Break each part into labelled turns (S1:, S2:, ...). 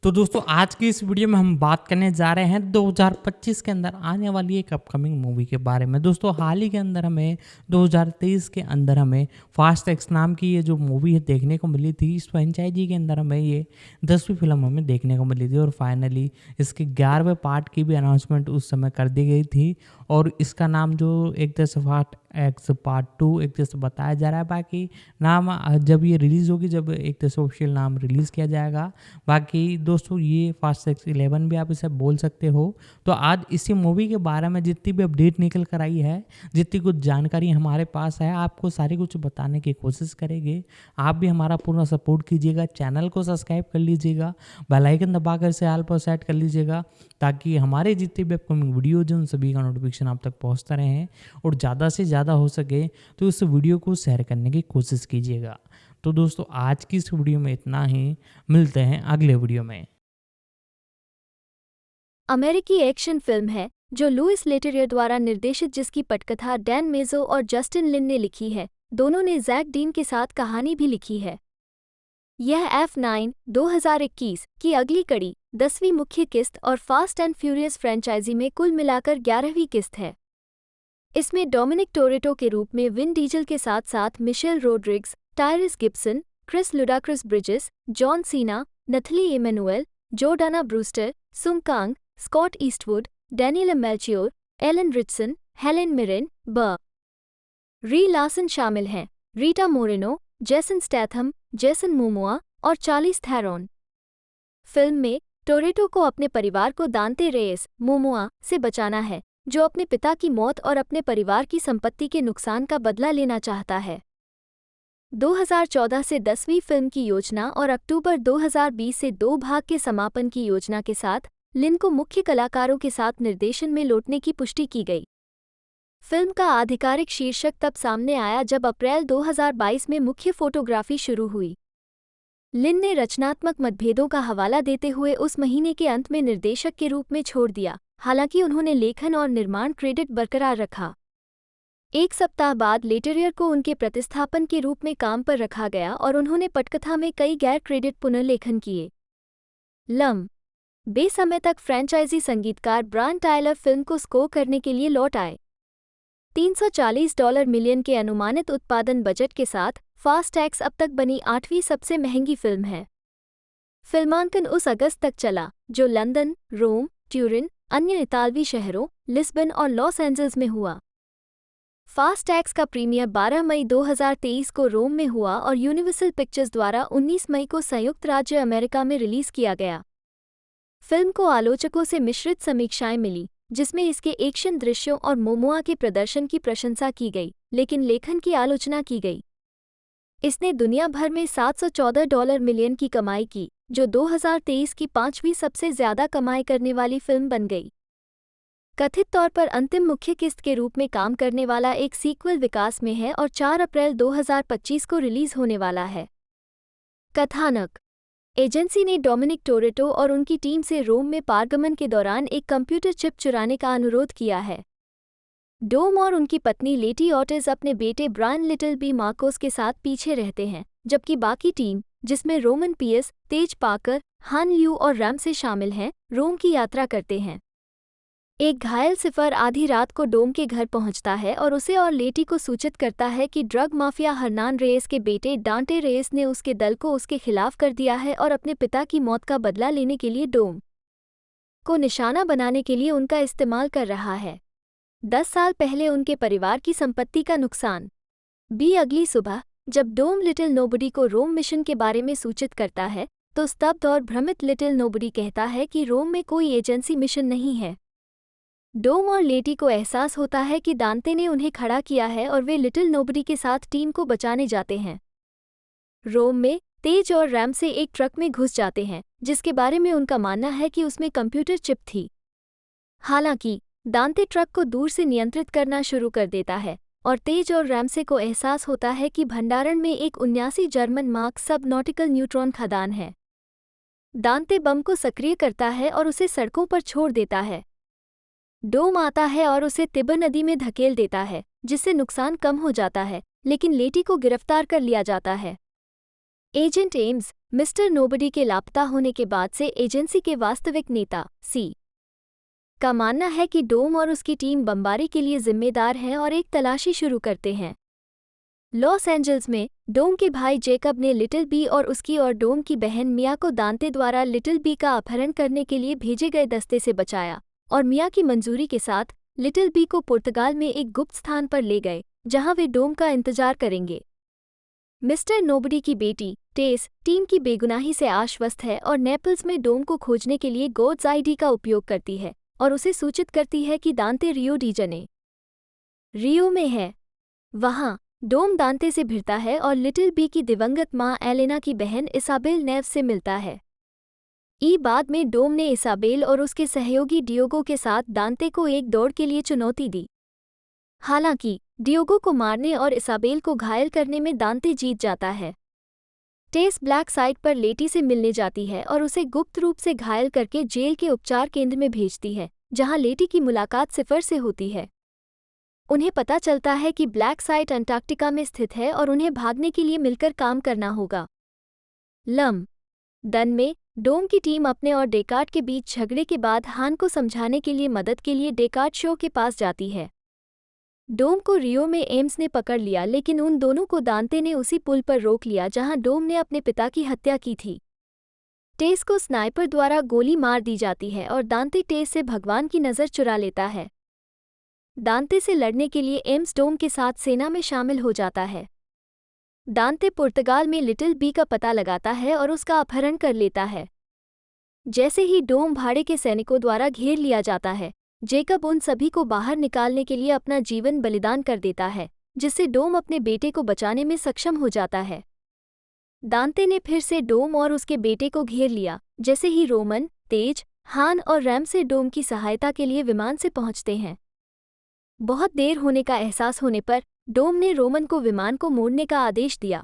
S1: तो दोस्तों आज की इस वीडियो में हम बात करने जा रहे हैं 2025 के अंदर आने वाली एक अपकमिंग मूवी के बारे में। दोस्तों हाल ही के अंदर हमें 2023 के अंदर हमें फास्ट एक्स नाम की ये जो मूवी है देखने को मिली थी। इस फ्रेंचाइजी के अंदर हमें ये 10वीं फिल्म हमें देखने को मिली थी और फाइनली इसके 11वें पार्ट की भी अनाउंसमेंट उस समय कर दी गई थी और इसका नाम जो एक तरह से फास्ट एक्स पार्ट 2 एक तरह से बताया जा रहा है। बाकी नाम जब ये रिलीज़ होगी, जब एक तरह से ऑफिशियल नाम रिलीज़ किया जाएगा। बाकी दोस्तों ये फास्ट एक्स 11 भी आप इसे बोल सकते हो। तो आज इसी मूवी के बारे में जितनी भी अपडेट निकल कर आई है, जितनी कुछ जानकारी हमारे पास है, आपको सारी कुछ बताने की कोशिश करेंगे। आप भी हमारा पूरा सपोर्ट कीजिएगा, चैनल को सब्सक्राइब कर लीजिएगा, बेल आइकन दबाकर से ऑल पर सेट कर लीजिएगा ताकि हमारे जितने भी अपकमिंग वीडियोज हैं उन सभी का नोटिफिकेशन आप तक पहुँचता रहे और ज़्यादा से ज़्यादा हो सके तो इस वीडियो को शेयर करने की कोशिश कीजिएगा। तो दोस्तों आज की इस वीडियो में इतना ही, मिलते हैं अगले वीडियो में।
S2: अमेरिकी एक्शन फिल्म है जो लुइस लेटेरियर द्वारा निर्देशित, जिसकी पटकथा डैन मेजो और जस्टिन लिन ने लिखी है। दोनों ने जैक डीन के साथ कहानी भी लिखी है। यह F9 2021 की अगली कड़ी, 10वीं मुख्य किस्त और फास्ट एंड फ्यूरियस फ्रेंचाइजी में कुल मिलाकर 11वीं किस्त है। इसमें डोमिनिक टोरेटो के रूप में विन डीजल के साथ साथ Michelle Rodriguez, Tyrese Gibson, Chris Ludacris Bridges, John Cena, Nathalie Emmanuel, Jordana Brewster, Sung Kang, Scott Eastwood, Daniel Melchior, Alan Ritchson, Helen Mirren, Brie Larson शामिल हैं। Rita Moreno, Jason Statham, Jason Momoa और Charlize Theron. Film में Toretto को अपने परिवार को दांते Reyes Momoa से बचाना है, जो अपने पिता की मौत और अपने परिवार की संपत्ति के नुकसान का बदला लेना चाहता है। 2014 से 10वीं फिल्म की योजना और अक्टूबर 2020 से 2 भाग के समापन की योजना के साथ लिन को मुख्य कलाकारों के साथ निर्देशन में लौटने की पुष्टि की गई। फिल्म का आधिकारिक शीर्षक तब सामने आया जब अप्रैल 2022 में मुख्य फोटोग्राफी शुरू हुई। लिन ने रचनात्मक मतभेदों का हवाला देते हुए उस महीने के अंत में निर्देशक के रूप में छोड़ दिया, हालांकि उन्होंने लेखन और निर्माण क्रेडिट बरकरार रखा। एक सप्ताह बाद लेटेरियर को उनके प्रतिस्थापन के रूप में काम पर रखा गया और उन्होंने पटकथा में कई गैर क्रेडिट पुनर्लेखन किए। बे समय तक फ्रेंचाइजी संगीतकार ब्रायन टायलर फिल्म को स्कोर करने के लिए लौट आए। $340 मिलियन के अनुमानित उत्पादन बजट के साथ फास्ट एक्स अब तक बनी 8वीं सबसे महंगी फिल्म है। फिल्मांकन उस अगस्त तक चला जो लंदन, रोम, ट्यूरिन, अन्य इतालवी शहरों, लिस्बन और लॉस एंजल्स में हुआ। फास्ट एक्स का प्रीमियर 12 मई 2023 को रोम में हुआ और यूनिवर्सल पिक्चर्स द्वारा 19 मई को संयुक्त राज्य अमेरिका में रिलीज किया गया। फिल्म को आलोचकों से मिश्रित समीक्षाएं मिली, जिसमें इसके एक्शन दृश्यों और मोमोआ के प्रदर्शन की प्रशंसा की गई, लेकिन लेखन की आलोचना की गई। इसने दुनिया भर में $714 मिलियन की कमाई की, जो 2023 की 5वीं सबसे ज्यादा कमाई करने वाली फिल्म बन गई। कथित तौर पर अंतिम मुख्य किस्त के रूप में काम करने वाला एक सीक्वल विकास में है और 4 अप्रैल 2025 को रिलीज होने वाला है। कथानक: एजेंसी ने डोमिनिक टोरेटो और उनकी टीम से रोम में पारगमन के दौरान एक कंप्यूटर चिप चुराने का अनुरोध किया है। डोम और उनकी पत्नी लेटी ऑर्टिज अपने बेटे ब्रायन लिटिल बी मार्कोस के साथ पीछे रहते हैं, जबकि बाकी टीम, जिसमें रोमन पियर्स, तेज पाकर, हान ल्यू और रैमसे शामिल हैं, रोम की यात्रा करते हैं। एक घायल सिफर आधी रात को डोम के घर पहुंचता है और उसे और लेटी को सूचित करता है कि ड्रग माफिया हर्नान रेयस के बेटे डांटे रेयस ने उसके दल को उसके खिलाफ कर दिया है और अपने पिता की मौत का बदला लेने के लिए डोम को निशाना बनाने के लिए उनका इस्तेमाल कर रहा है। 10 साल पहले उनके परिवार की संपत्ति का नुकसान। अगली सुबह जब डोम लिटिल नोबडी को रोम मिशन के बारे में सूचित करता है, तो स्तब्ध और भ्रमित लिटिल नोबडी कहता है कि रोम में कोई एजेंसी मिशन नहीं है। डोम और लेटी को एहसास होता है कि दांते ने उन्हें खड़ा किया है और वे लिटिल नोबडी के साथ टीम को बचाने जाते हैं। रोम में तेज और रैमसे एक ट्रक में घुस जाते हैं, जिसके बारे में उनका मानना है कि उसमें कंप्यूटर चिप थी। हालांकि दांते ट्रक को दूर से नियंत्रित करना शुरू कर देता है और तेज और रैमसे को एहसास होता है कि भंडारण में एक 79 जर्मन मार्क सब नॉटिकल न्यूट्रॉन खदान है। दांते बम को सक्रिय करता है और उसे सड़कों पर छोड़ देता है। डोम आता है और उसे तिबर नदी में धकेल देता है, जिससे नुकसान कम हो जाता है, लेकिन लेटी को गिरफ्तार कर लिया जाता है। एजेंट एम्स मिस्टर नोबडी के लापता होने के बाद से एजेंसी के वास्तविक नेता सी का मानना है कि डोम और उसकी टीम बमबारी के लिए जिम्मेदार हैं और एक तलाशी शुरू करते हैं। लॉस एंजल्स में डोम के भाई जेकब ने लिटिल बी और उसकी और डोम की बहन मिया को दांते द्वारा लिटिल बी का अपहरण करने के लिए भेजे गए दस्ते से बचाया और मिया की मंजूरी के साथ लिटिल बी को पुर्तगाल में एक गुप्त स्थान पर ले गए जहां वे डोम का इंतजार करेंगे। मिस्टर नोबडी की बेटी टेस टीम की बेगुनाही से आश्वस्त है और नेपल्स में डोम को खोजने के लिए गॉड्स आईडी का उपयोग करती है और उसे सूचित करती है कि दांते रियो डी जनेरियो में है। वहां डोम दांते से भिड़ता है और लिटिल बी की दिवंगत मां एलेना की बहन इसाबेल नेव्स से मिलता है। बाद में डोम ने इसाबेल और उसके सहयोगी डियोगो के साथ दांते को एक दौड़ के लिए चुनौती दी। हालांकि डियोगो को मारने और इसाबेल को घायल करने में दांते जीत जाता है। टेस ब्लैक साइट पर लेटी से मिलने जाती है और उसे गुप्त रूप से घायल करके जेल के उपचार केंद्र में भेजती है जहां लेटी की मुलाकात सिफर से होती है। उन्हें पता चलता है कि ब्लैक साइट अंटार्कटिका में स्थित है और उन्हें भागने के लिए मिलकर काम करना होगा। दन में डोम की टीम अपने और डेकार्ट के बीच झगड़े के बाद हान को समझाने के लिए मदद के लिए डेकार्ट शो के पास जाती है। डोम को रियो में एम्स ने पकड़ लिया लेकिन उन दोनों को दांते ने उसी पुल पर रोक लिया जहां डोम ने अपने पिता की हत्या की थी। टेस को स्नाइपर द्वारा गोली मार दी जाती है और दांते टेस से भगवान की नज़र चुरा लेता है। दांते से लड़ने के लिए एम्स डोम के साथ सेना में शामिल हो जाता है। दांते पुर्तगाल में लिटिल बी का पता लगाता है और उसका अपहरण कर लेता है। जैसे ही डोम भाड़े के सैनिकों द्वारा घेर लिया जाता है, जेकब उन सभी को बाहर निकालने के लिए अपना जीवन बलिदान कर देता है, जिससे डोम अपने बेटे को बचाने में सक्षम हो जाता है। दांते ने फिर से डोम और उसके बेटे को घेर लिया। जैसे ही रोमन, तेज, हान और रैमसे डोम की सहायता के लिए विमान से पहुंचते हैं। बहुत देर होने का एहसास होने पर डोम ने रोमन को विमान को मोड़ने का आदेश दिया,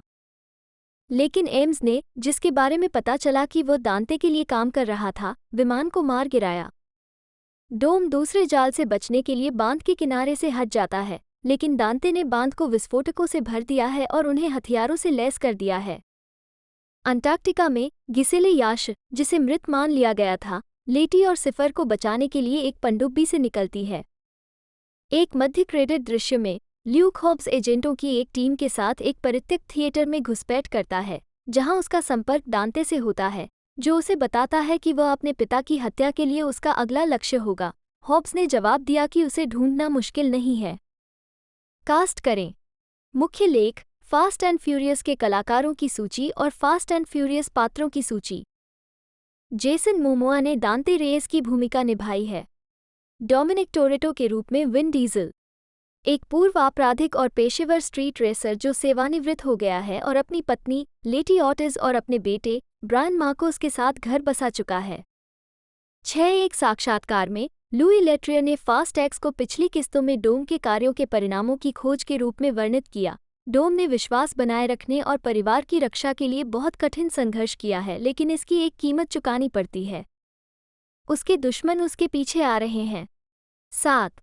S2: लेकिन एम्स ने, जिसके बारे में पता चला कि वह दांते के लिए काम कर रहा था, विमान को मार गिराया। डोम दूसरे जाल से बचने के लिए बांध के किनारे से हट जाता है, लेकिन दांते ने बांध को विस्फोटकों से भर दिया है और उन्हें हथियारों से लैस कर दिया है। अंटार्कटिका में गिसेले याश, जिसे मृत मान लिया गया था, लेटी और सिफर को बचाने के लिए एक पनडुब्बी से निकलती है। एक मध्य क्रेडिट दृश्य में ल्यूक हॉब्स एजेंटों की एक टीम के साथ एक परित्यक्त थिएटर में घुसपैठ करता है, जहां उसका संपर्क दांते से होता है, जो उसे बताता है कि वह अपने पिता की हत्या के लिए उसका अगला लक्ष्य होगा। हॉब्स ने जवाब दिया कि उसे ढूंढना मुश्किल नहीं है। कास्ट करें। मुख्य लेख: फास्ट एंड फ्यूरियस के कलाकारों की सूची और फास्ट एंड फ्यूरियस पात्रों की सूची। जेसन मोमोआ ने दांते रेयस की भूमिका निभाई है। डोमिनिक टोरेटो के रूप में विन डीजल, एक पूर्व आपराधिक और पेशेवर स्ट्रीट रेसर जो सेवानिवृत्त हो गया है और अपनी पत्नी लेटी ऑर्टिज और अपने बेटे ब्रायन मार्कोस के साथ घर बसा चुका है। 6 साक्षात्कार में लुई लेट्रियर ने फास्ट एक्स को पिछली किस्तों में डोम के कार्यों के परिणामों की खोज के रूप में वर्णित किया। डोम ने विश्वास बनाए रखने और परिवार की रक्षा के लिए बहुत कठिन संघर्ष किया है, लेकिन इसकी एक कीमत चुकानी पड़ती है। उसके दुश्मन उसके पीछे आ रहे हैं। 7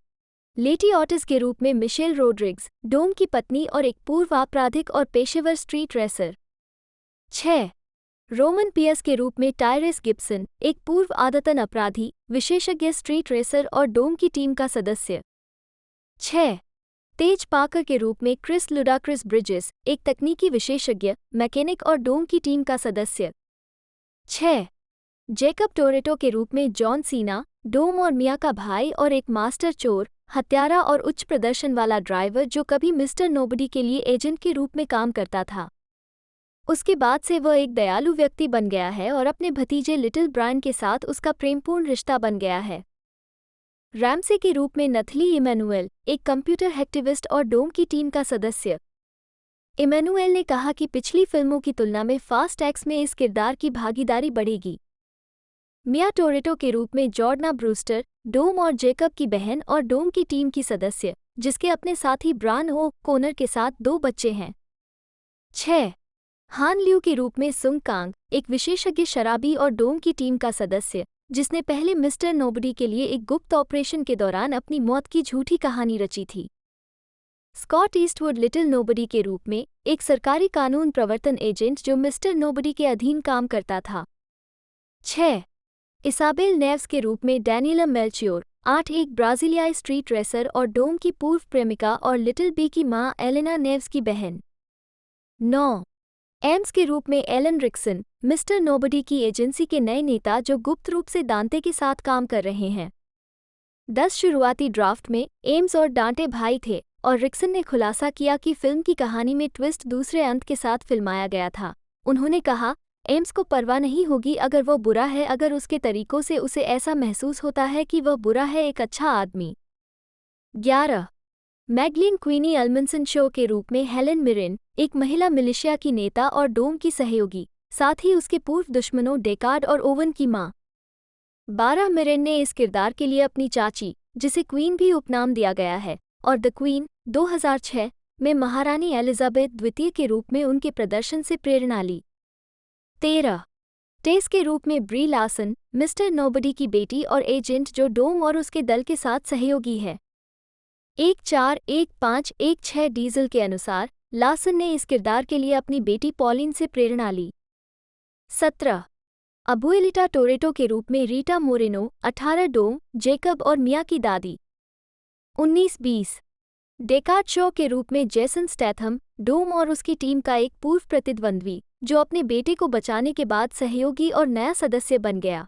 S2: लेटी ऑर्टिज के रूप में मिशेल रोड्रिग्स, डोम की पत्नी और एक पूर्व आपराधिक और पेशेवर स्ट्रीट रेसर। 6 रोमन पियर्स के रूप में टायरेस गिब्सन, एक पूर्व आदतन अपराधी, विशेषज्ञ स्ट्रीट रेसर और डोम की टीम का सदस्य। 6 तेज पाकर के रूप में क्रिस लुडाक्रिस ब्रिजेस, एक तकनीकी विशेषज्ञ, मैकेनिक और डोम की टीम का सदस्य। 6 जेकब टोरेटो के रूप में जॉन सीना, डोम और मिया का भाई और एक मास्टर चोर, हत्यारा और उच्च प्रदर्शन वाला ड्राइवर जो कभी मिस्टर नोबडी के लिए एजेंट के रूप में काम करता था। उसके बाद से वह एक दयालु व्यक्ति बन गया है और अपने भतीजे लिटिल ब्रायन के साथ उसका प्रेमपूर्ण रिश्ता बन गया है। रैमसे के रूप में नथली इमैनुएल, एक कंप्यूटर एक्टिविस्ट और डोम की टीम का सदस्य। इमैनुएल ने कहा कि पिछली फिल्मों की तुलना में फास्ट एक्स में इस किरदार की भागीदारी बढ़ेगी। मिया टोरेटो के रूप में जॉर्डना ब्रूस्टर, डोम और जेकब की बहन और डोम की टीम की सदस्य, जिसके अपने साथी ब्रान ओ कोनर के साथ 2 बच्चे हैं। 6 हान ल्यू के रूप में सुंग कांग, एक विशेषज्ञ शराबी और डोम की टीम का सदस्य, जिसने पहले मिस्टर नोबडी के लिए एक गुप्त ऑपरेशन के दौरान अपनी मौत की झूठी कहानी रची थी। स्कॉट ईस्टवुड लिटिल नोबडी के रूप में एक सरकारी कानून प्रवर्तन एजेंट जो मिस्टर नोबडी के अधीन काम करता था। 6. इसाबेल नेव्स के रूप में डैनियला मेल्चियोर। 8. एक ब्राजीलियाई स्ट्रीट रेसर और डोम की पूर्व प्रेमिका और लिटिल बी की मां एलेना नेव्स की बहन। 9. एम्स के रूप में एलन रिक्सन, मिस्टर नोबडी की एजेंसी के नए नेता जो गुप्त रूप से दांते के साथ काम कर रहे हैं। 10. शुरुआती ड्राफ्ट में एम्स और डांटे भाई थे और रिक्सन ने खुलासा किया कि फिल्म की कहानी में ट्विस्ट दूसरे अंत के साथ फिल्माया गया था। उन्होंने कहा, एम्स को परवाह नहीं होगी अगर वो बुरा है, अगर उसके तरीकों से उसे ऐसा महसूस होता है कि वह बुरा है, एक अच्छा आदमी। 11. मैगलीन क्वीनी अल्मंसन शो के रूप में हेलेन मिरिन, एक महिला मिलिशिया की नेता और डोम की सहयोगी, साथ ही उसके पूर्व दुश्मनों डेकार्ड और ओवन की मां। 12. मिरिन ने इस किरदार के लिए अपनी चाची, जिसे क्वीन भी उपनाम दिया गया है, और द क्वीन 2006 में महारानी एलिजाबेथ द्वितीय के रूप में उनके प्रदर्शन से प्रेरणा ली। 13. टेस के रूप में ब्री लार्सन, मिस्टर नोबडी की बेटी और एजेंट जो डोम और उसके दल के साथ सहयोगी है। 141516 डीजल के अनुसार लार्सन ने इस किरदार के लिए अपनी बेटी पॉलिन से प्रेरणा ली। 17. अबुएलिटा टोरेटो के रूप में रीटा मोरेनो। 18. डोम, जेकब और मिया की दादी। 19-20 डेकार्ड शो के रूप में जेसन स्टैथम, डोम और उसकी टीम का एक पूर्व प्रतिद्वंद्वी जो अपने बेटे को बचाने के बाद सहयोगी और नया सदस्य बन गया।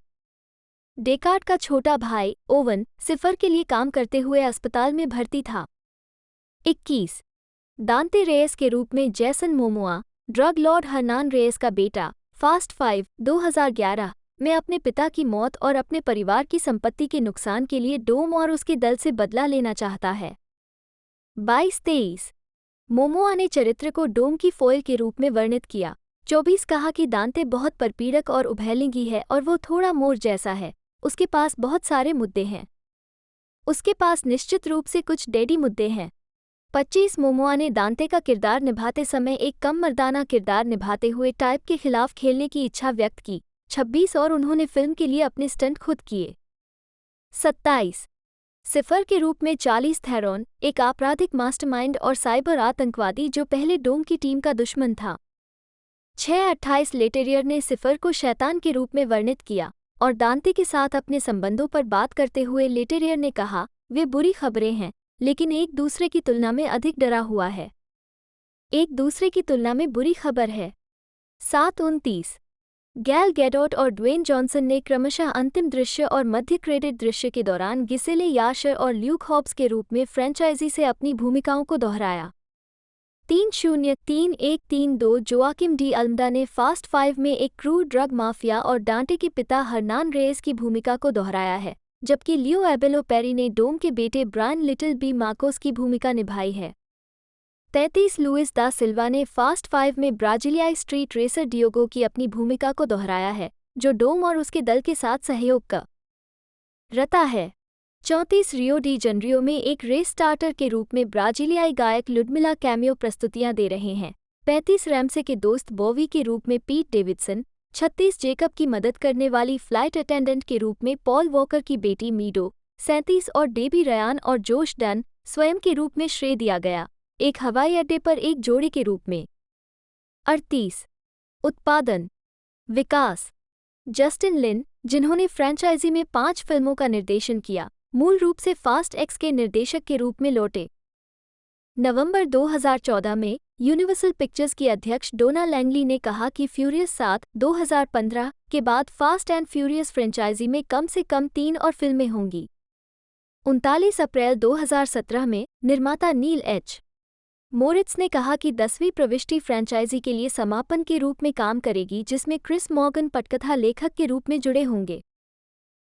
S2: डेकार्ड का छोटा भाई ओवन सिफर के लिए काम करते हुए अस्पताल में भर्ती था। 21 दांते रेयस के रूप में जैसन Momoa, drug Lord Hernan Reyes का बेटा, फास्ट 5 2011 में अपने पिता की मौत और अपने परिवार की संपत्ति के नुकसान के लिए डोम और उसके दल से बदला लेना चाहता है। 22-23 मोमोआ ने चरित्र को डोम की फोइल के रूप में वर्णित किया। 24 कहा कि दांते बहुत परपीड़क और उभयलिंगी है और वो थोड़ा मोर जैसा है, उसके पास बहुत सारे मुद्दे हैं, उसके पास निश्चित रूप से कुछ डैडी मुद्दे हैं। 25 मोमोआ ने दांते का किरदार निभाते समय एक कम मर्दाना किरदार निभाते हुए टाइप के खिलाफ खेलने की इच्छा व्यक्त की। 26 और उन्होंने फिल्म के लिए अपने स्टंट खुद किए। 27 सिफर के रूप में चार्लिस थेरोन, एक आपराधिक मास्टरमाइंड और साइबर आतंकवादी जो पहले डोम की टीम का दुश्मन था। 28 लेटेरियर ने सिफर को शैतान के रूप में वर्णित किया और दांते के साथ अपने संबंधों पर बात करते हुए लेटेरियर ने कहा, वे बुरी खबरें हैं लेकिन एक दूसरे की तुलना में अधिक डरा हुआ है, एक दूसरे की तुलना में बुरी खबर है। 7-29 गैल गैडोट और ड्वेन जॉनसन ने क्रमशः अंतिम दृश्य और मध्य क्रेडिट दृश्य के दौरान गिसेले याशर और ल्यूक हॉब्स के रूप में फ्रेंचाइजी से अपनी भूमिकाओं को दोहराया। 30-31-32 जोआकिम डी अल्मडा ने फास्ट 5 में एक क्रूर ड्रग माफिया और डांटे के पिता हर्नान रेयस की भूमिका को दोहराया है, जबकि लियो एबेलो पेरी ने डोम के बेटे ब्रायन लिटिल बी मार्कोस की भूमिका निभाई है। 33 लुइस दा सिल्वा ने फास्ट 5 में ब्राजीलियाई स्ट्रीट रेसर डियोगो की अपनी भूमिका को दोहराया है, जो डोम और उसके दल के साथ सहयोग कर रता है। 34 रियो डी जनरियो में एक रेस स्टार्टर के रूप में ब्राजीलियाई गायक लुडमिला कैमियो प्रस्तुतियां दे रहे हैं। 35 रैमसे के दोस्त बॉवी के रूप में पीट डेविडसन। 36 जेकब की मदद करने वाली फ्लाइट अटेंडेंट के रूप में पॉल वॉकर की बेटी मीडो। 37 और डेबी रयान और जोश डन स्वयं के रूप में श्रेय दिया गया, एक हवाई अड्डे पर एक जोड़ी के रूप में। 38 उत्पादन विकास जस्टिन लिन, जिन्होंने फ्रेंचाइजी में 5 फिल्मों का निर्देशन किया, मूल रूप से फास्ट एक्स के निर्देशक के रूप में लौटे। नवंबर 2014 में यूनिवर्सल पिक्चर्स की अध्यक्ष डोना लैंगली ने कहा कि फ्यूरियस 7 2015 के बाद फास्ट एंड फ्यूरियस फ्रेंचाइजी में कम से कम 3 और फिल्में होंगी। 39 अप्रैल 2017 में निर्माता नील एच. मोरिट्स ने कहा कि 10वीं प्रविष्टि फ्रेंचाइजी के लिए समापन के रूप में काम करेगी, जिसमें क्रिस मॉर्गन पटकथा लेखक के रूप में जुड़े होंगे।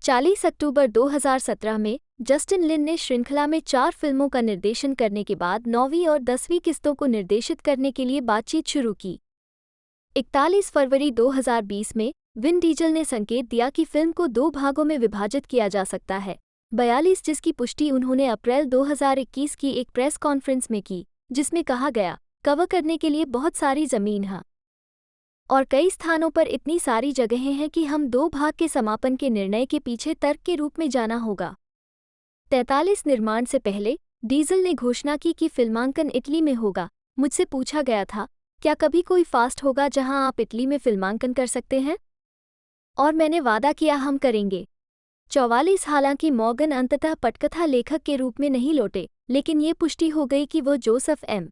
S2: 40 अक्टूबर 2017 में जस्टिन लिन ने श्रृंखला में 4 फिल्मों का निर्देशन करने के बाद 9वीं और 10वीं किस्तों को निर्देशित करने के लिए बातचीत शुरू की। 41 फरवरी 2020 में विन डीजल ने संकेत दिया कि फिल्म को 2 भागों में विभाजित किया जा सकता है। 42 जिसकी पुष्टि उन्होंने अप्रैल 2021 की एक प्रेस कॉन्फ्रेंस में की, जिसमें कहा गया, कवर करने के लिए बहुत सारी जमीन है और कई स्थानों पर इतनी सारी जगहें हैं कि हम 2 भाग के समापन के निर्णय के पीछे तर्क के रूप में जाना होगा। 43 निर्माण से पहले डीजल ने घोषणा की कि फिल्मांकन इटली में होगा। मुझसे पूछा गया था, क्या कभी कोई फास्ट होगा जहां आप इटली में फिल्मांकन कर सकते हैं? और मैंने वादा किया हम करेंगे। 44 हालांकि मॉर्गन अंततः पटकथा लेखक के रूप में नहीं लौटे, लेकिन ये पुष्टि हो गई कि वो Joseph M.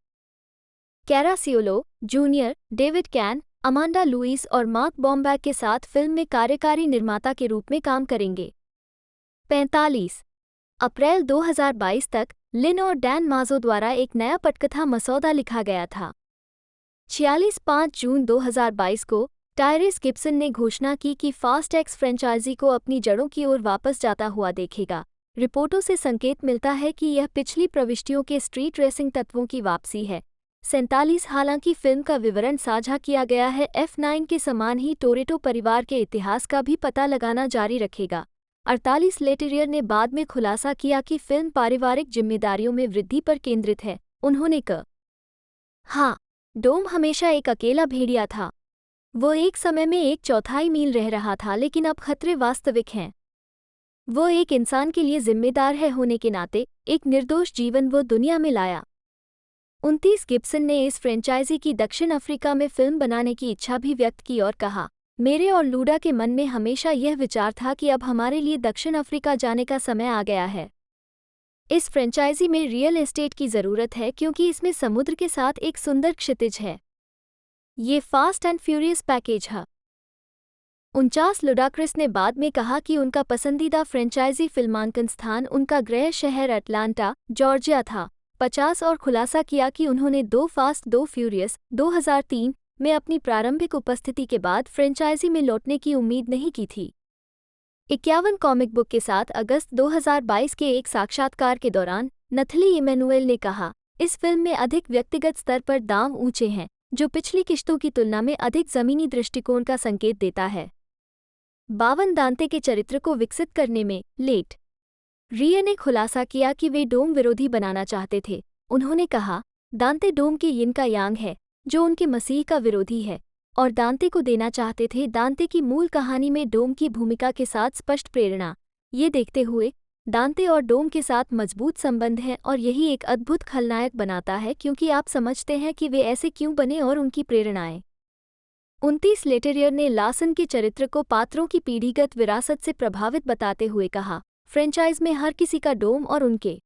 S2: Caracciolo Junior, David Cain, Amanda Lewis और मार्क बॉम्बैक के साथ फिल्म में कार्यकारी निर्माता के रूप में काम करेंगे। 45 अप्रैल 2022 तक लिन और डैन माजो द्वारा एक नया पटकथा मसौदा लिखा गया था। 5 जून 2022 को टायरिस गिब्सन ने घोषणा की कि फास्ट एक्स फ्रेंचाइजी को अपनी जड़ों की ओर वापस जाता हुआ देखेगा। रिपोर्टों से संकेत मिलता है कि यह पिछली प्रविष्टियों के स्ट्रीट रेसिंग तत्वों की वापसी है। 47 हालांकि फिल्म का विवरण साझा किया गया है, F9 के समान ही टोरेटो परिवार के इतिहास का भी पता लगाना जारी रखेगा। 48 लेटेरियर ने बाद में खुलासा किया कि फिल्म पारिवारिक जिम्मेदारियों में वृद्धि पर केंद्रित है। उन्होंने कहा, डोम हमेशा एक अकेला भेड़िया था। वो एक समय में 1/4 मील रह रहा था, लेकिन अब खतरे वास्तविक हैं। वो एक इंसान के लिए जिम्मेदार है होने के नाते एक निर्दोष जीवन वो दुनिया में लाया। 29 गिब्सन ने इस फ्रेंचाइजी की दक्षिण अफ्रीका में फिल्म बनाने की इच्छा भी व्यक्त की और कहा, मेरे और लूडा के मन में हमेशा यह विचार था कि अब हमारे लिए दक्षिण अफ्रीका जाने का समय आ गया है। इस फ्रेंचाइजी में रियल एस्टेट की ज़रूरत है क्योंकि इसमें समुद्र के साथ एक सुंदर क्षितिज है। ये फास्ट एंड फ्यूरियस पैकेज है। 49 लुडाक्रिस ने बाद में कहा कि उनका पसंदीदा फ्रेंचाइजी फिल्मांकन स्थान उनका गृह शहर अटलांटा, जॉर्जिया था। 50 और खुलासा किया कि उन्होंने 2 फास्ट 2 फ्यूरियस 2003 में अपनी प्रारंभिक उपस्थिति के बाद फ्रेंचाइजी में लौटने की उम्मीद नहीं की थी। 51 कॉमिक बुक के साथ अगस्त 2022 के एक साक्षात्कार के दौरान नथली इमैनुएल ने कहा, इस फिल्म में अधिक व्यक्तिगत स्तर पर दांव ऊंचे हैं, जो पिछली किश्तों की तुलना में अधिक जमीनी दृष्टिकोण का संकेत देता है। 52 दांते के चरित्र को विकसित करने में लेट रिया ने खुलासा किया कि वे डोम विरोधी बनाना चाहते थे। उन्होंने कहा, दांते डोम के यिन का यांग है, जो उनके मसीह का विरोधी है, और दांते को देना चाहते थे। दांते की मूल कहानी में डोम की भूमिका के साथ स्पष्ट प्रेरणा। ये देखते हुए दांते और डोम के साथ मजबूत संबंध है और यही एक अद्भुत खलनायक बनाता है, क्योंकि आप समझते हैं कि वे ऐसे क्यों बने और उनकी प्रेरणाएं। 29 लेटेरियर ने लासन के चरित्र को पात्रों की पीढ़ीगत विरासत से प्रभावित बताते हुए कहा, फ्रेंचाइज में हर किसी का डोम और उनके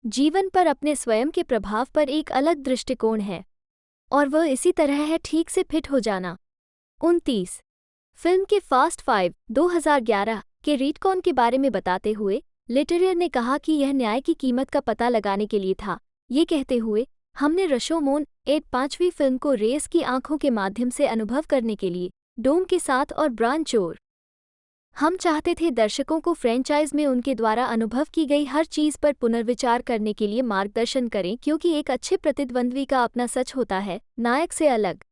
S2: जीवन पर अपने स्वयं के प्रभाव पर एक अलग दृष्टिकोण है, और वह इसी तरह है ठीक से फिट हो जाना। 29 फिल्म के फास्ट 5 2011 के रीटकॉन के बारे में बताते हुए लेटेरियर ने कहा कि यह न्याय की कीमत का पता लगाने के लिए था। ये कहते हुए, हमने रशोमोन 8 5वीं फिल्म को रेस की आंखों के माध्यम से अनुभव करने के लिए डोम के साथ और ब्रांड चोर। हम चाहते थे दर्शकों को फ्रेंचाइज में उनके द्वारा अनुभव की गई हर चीज़ पर पुनर्विचार करने के लिए मार्गदर्शन करें, क्योंकि एक अच्छे प्रतिद्वंद्वी का अपना सच होता है, नायक से अलग।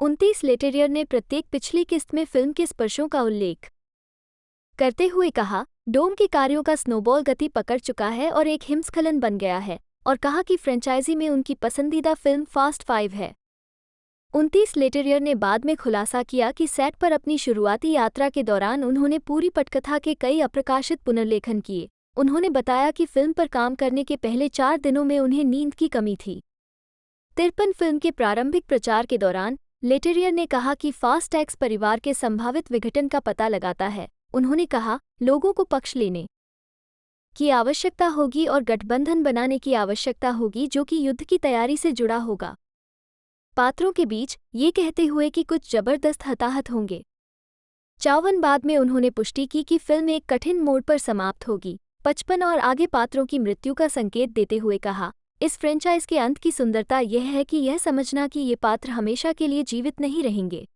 S2: 29 लेटेरियर ने प्रत्येक पिछली किस्त में फिल्म के स्पर्शों का उल्लेख करते हुए कहा, डोम के कार्यों का स्नोबॉल गति पकड़ चुका है और एक हिमस्खलन बन गया है, और कहा कि फ्रेंचाइजी में उनकी पसंदीदा फिल्म फास्ट 5 है। 29 लेटेरियर ने बाद में खुलासा किया कि सेट पर अपनी शुरुआती यात्रा के दौरान उन्होंने पूरी पटकथा के कई अप्रकाशित पुनर्लेखन किए। उन्होंने बताया कि फिल्म पर काम करने के पहले 4 दिनों में उन्हें नींद की कमी थी। 53 फिल्म के प्रारंभिक प्रचार के दौरान लेटेरियर ने कहा कि फास्ट एक्स परिवार के संभावित विघटन का पता लगाता है। उन्होंने कहा, लोगों को पक्ष लेने की आवश्यकता होगी और गठबंधन बनाने की आवश्यकता होगी जो कि युद्ध की तैयारी से जुड़ा होगा पात्रों के बीच, ये कहते हुए कि कुछ जबरदस्त हताहत होंगे। 54 बाद में उन्होंने पुष्टि की कि फिल्म एक कठिन मोड़ पर समाप्त होगी। 55 और आगे पात्रों की मृत्यु का संकेत देते हुए कहा, इस फ्रेंचाइज के अंत की सुंदरता यह है कि यह समझना कि ये पात्र हमेशा के लिए जीवित नहीं रहेंगे।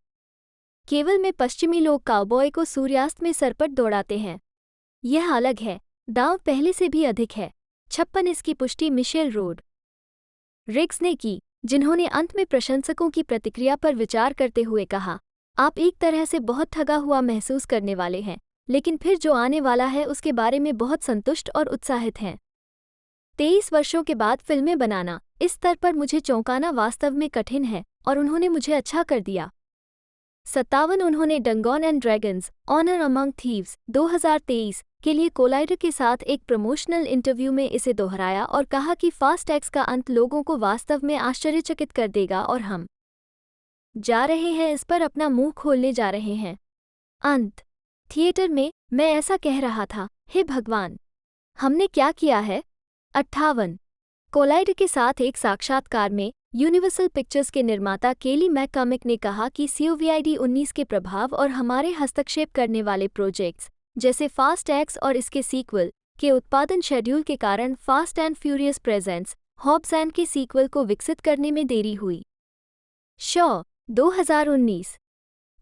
S2: केवल में पश्चिमी लोग काउबॉय को सूर्यास्त में सरपट दौड़ाते हैं। यह अलग है, दांव पहले से भी अधिक है। 56 इसकी पुष्टि मिशेल रोड रिग्स ने की, जिन्होंने अंत में प्रशंसकों की प्रतिक्रिया पर विचार करते हुए कहा, आप एक तरह से बहुत ठगा हुआ महसूस करने वाले हैं, लेकिन फिर जो आने वाला है उसके बारे में बहुत संतुष्ट और उत्साहित हैं। 23 वर्षों के बाद फिल्में बनाना इस स्तर पर मुझे चौंकाना वास्तव में कठिन है, और उन्होंने मुझे अच्छा कर दिया। 57 उन्होंने dungeon and dragons honour among thieves 2023 के लिए कोलाइडर के साथ एक प्रमोशनल इंटरव्यू में इसे दोहराया और कहा कि फास्ट एक्स का अंत लोगों को वास्तव में आश्चर्यचकित कर देगा और हम जा रहे हैं इस पर अपना मुंह खोलने जा रहे हैं। अंत। थिएटर में मैं ऐसा कह रहा था, हे भगवान, हमने क्या किया है। 58। कोलाइडर के साथ एक साक्षात्कार में यूनिवर्सल पिक्चर्स के निर्माता केली मैककॉमिक ने कहा कि COVID-19 के प्रभाव और हमारे हस्तक्षेप करने वाले प्रोजेक्ट्स जैसे फास्ट एक्स और इसके सीक्वल के उत्पादन शेड्यूल के कारण fast and furious presents Hobbs and के सीक्वल को विकसित करने में देरी हुई। शॉ 2019।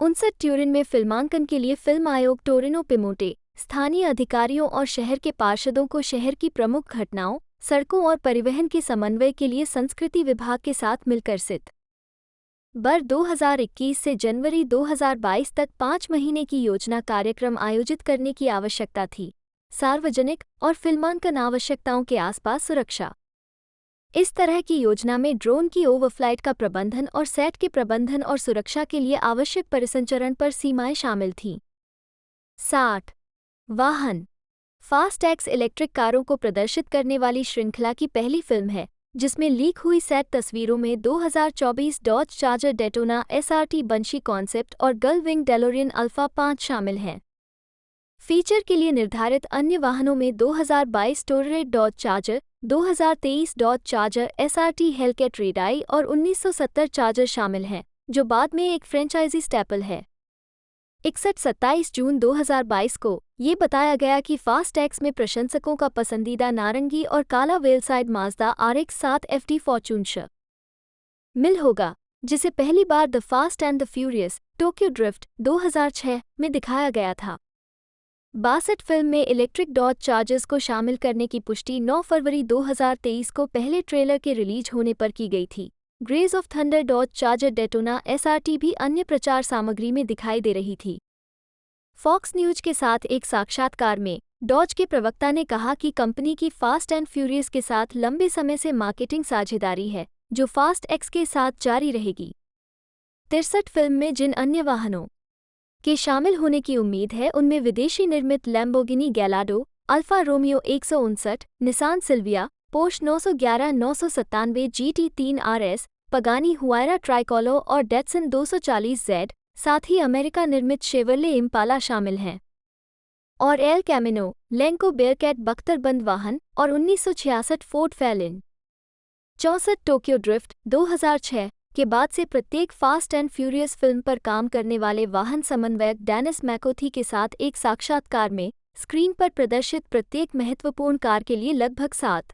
S2: 59 ट्यूरिन में फिल्मांकन के लिए फिल्म आयोग टोरिनो पिमोटे स्थानीय अधिकारियों और शहर के पार्षदों को शहर की प्रमुख घटनाओं, सड़कों और परिवहन के समन्वय के लिए संस्कृति विभाग के साथ मिलकर सितंबर 2021 से जनवरी 2022 तक 5 महीने की योजना कार्यक्रम आयोजित करने की आवश्यकता थी। सार्वजनिक और फिल्मांकन आवश्यकताओं के आसपास सुरक्षा। इस तरह की योजना में ड्रोन की ओवरफ्लाइट का प्रबंधन और सेट के प्रबंधन और सुरक्षा के लिए आवश्यक परिसंचरण पर सीमाएं शामिल थीं। 60 वाहन। फास्ट एक्स इलेक्ट्रिक कारों को प्रदर्शित करने वाली श्रृंखला की पहली फिल्म है, जिसमें लीक हुई सेट तस्वीरों में 2024 डॉज चार्जर डेटोना SRT बंशी कॉन्सेप्ट और गलविंग डेलोरियन अल्फा 5 शामिल हैं। फीचर के लिए निर्धारित अन्य वाहनों में 2022 Toretto Dodge Charger, 2023 Dodge Charger SRT Hellcat Redeye और 1970 चार्जर शामिल हैं, जो बाद में एक फ्रेंचाइजी स्टेपल है। 27 जून 2022 को ये बताया गया कि फास्ट एक्स में प्रशंसकों का पसंदीदा नारंगी और काला Veilside Mazda RX 7 FD Fortune मिल होगा, जिसे पहली बार the Fast and the Furious Tokyo Drift 2006 में दिखाया गया था। 62 फिल्म में इलेक्ट्रिक डॉज चार्जर्स को शामिल करने की पुष्टि 9 फरवरी 2023 को पहले ट्रेलर के रिलीज होने पर की गई थी। ग्रेज of thunder dodge charger daytona SRT भी अन्य प्रचार सामग्री में दिखाई दे रही थी। फॉक्स न्यूज के साथ एक साक्षात्कार में डॉज के प्रवक्ता ने कहा कि कंपनी की फास्ट एंड फ्यूरियस के साथ लंबे समय से मार्केटिंग साझेदारी है, जो फास्ट एक्स के साथ जारी रहेगी। 63 फिल्म में जिन अन्य वाहनों के शामिल होने की उम्मीद है उनमें विदेशी निर्मित Lamborghini Gallardo, Alfa Romeo 159, Nissan Silvia, Porsche 911 997 GT3 RS, Pagani Huayra Tricolore और डेटसन 240Z, साथ ही अमेरिका निर्मित शेवरले इम्पाला शामिल हैं। और एल कैमिनो, लेंको बेयरकैट बख्तरबंद वाहन और 1966 फोर्ड फैलिन। 64 टोक्यो ड्रिफ्ट 2006 के बाद से प्रत्येक फास्ट एंड फ्यूरियस फिल्म पर काम करने वाले वाहन समन्वयक डेनिस मैकोथी के साथ एक साक्षात्कार में स्क्रीन पर प्रदर्शित प्रत्येक महत्वपूर्ण कार के लिए लगभग 7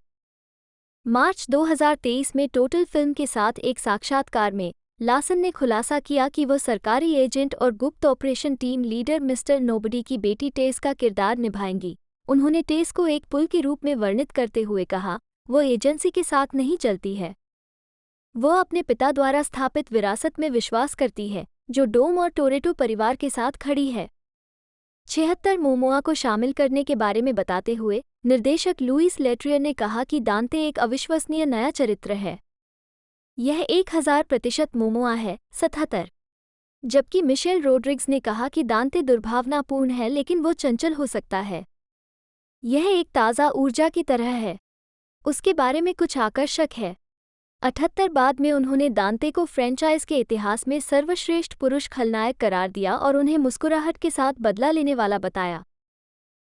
S2: मार्च 2023 में टोटल फिल्म के साथ एक साक्षात्कार में लासन ने खुलासा किया कि वह सरकारी एजेंट और गुप्त operation team leader mister nobody की बेटी टेस का किरदार निभाएंगी। उन्होंने टेस को एक पुल के रूप में वर्णित करते हुए कहा, वह एजेंसी के साथ नहीं चलती है। वह अपने पिता द्वारा स्थापित विरासत में विश्वास करती है, जो डोम और टोरेटो परिवार के साथ खड़ी है। 76 मोमोआ को शामिल करने के बारे में बताते हुए निर्देशक लुइस लेट्रियर ने कहा कि दांते एक अविश्वसनीय नया चरित्र है। यह 1000% मोमोआ है। 77 जबकि मिशेल रोड्रिग्स ने कहा कि दांते दुर्भावनापूर्ण है, लेकिन वो चंचल हो सकता है। यह एक ताज़ा ऊर्जा की तरह है। उसके बारे में कुछ आकर्षक है। 78 बाद में उन्होंने दांते को फ्रेंचाइज के इतिहास में सर्वश्रेष्ठ पुरुष खलनायक करार दिया और उन्हें मुस्कुराहट के साथ बदला लेने वाला बताया।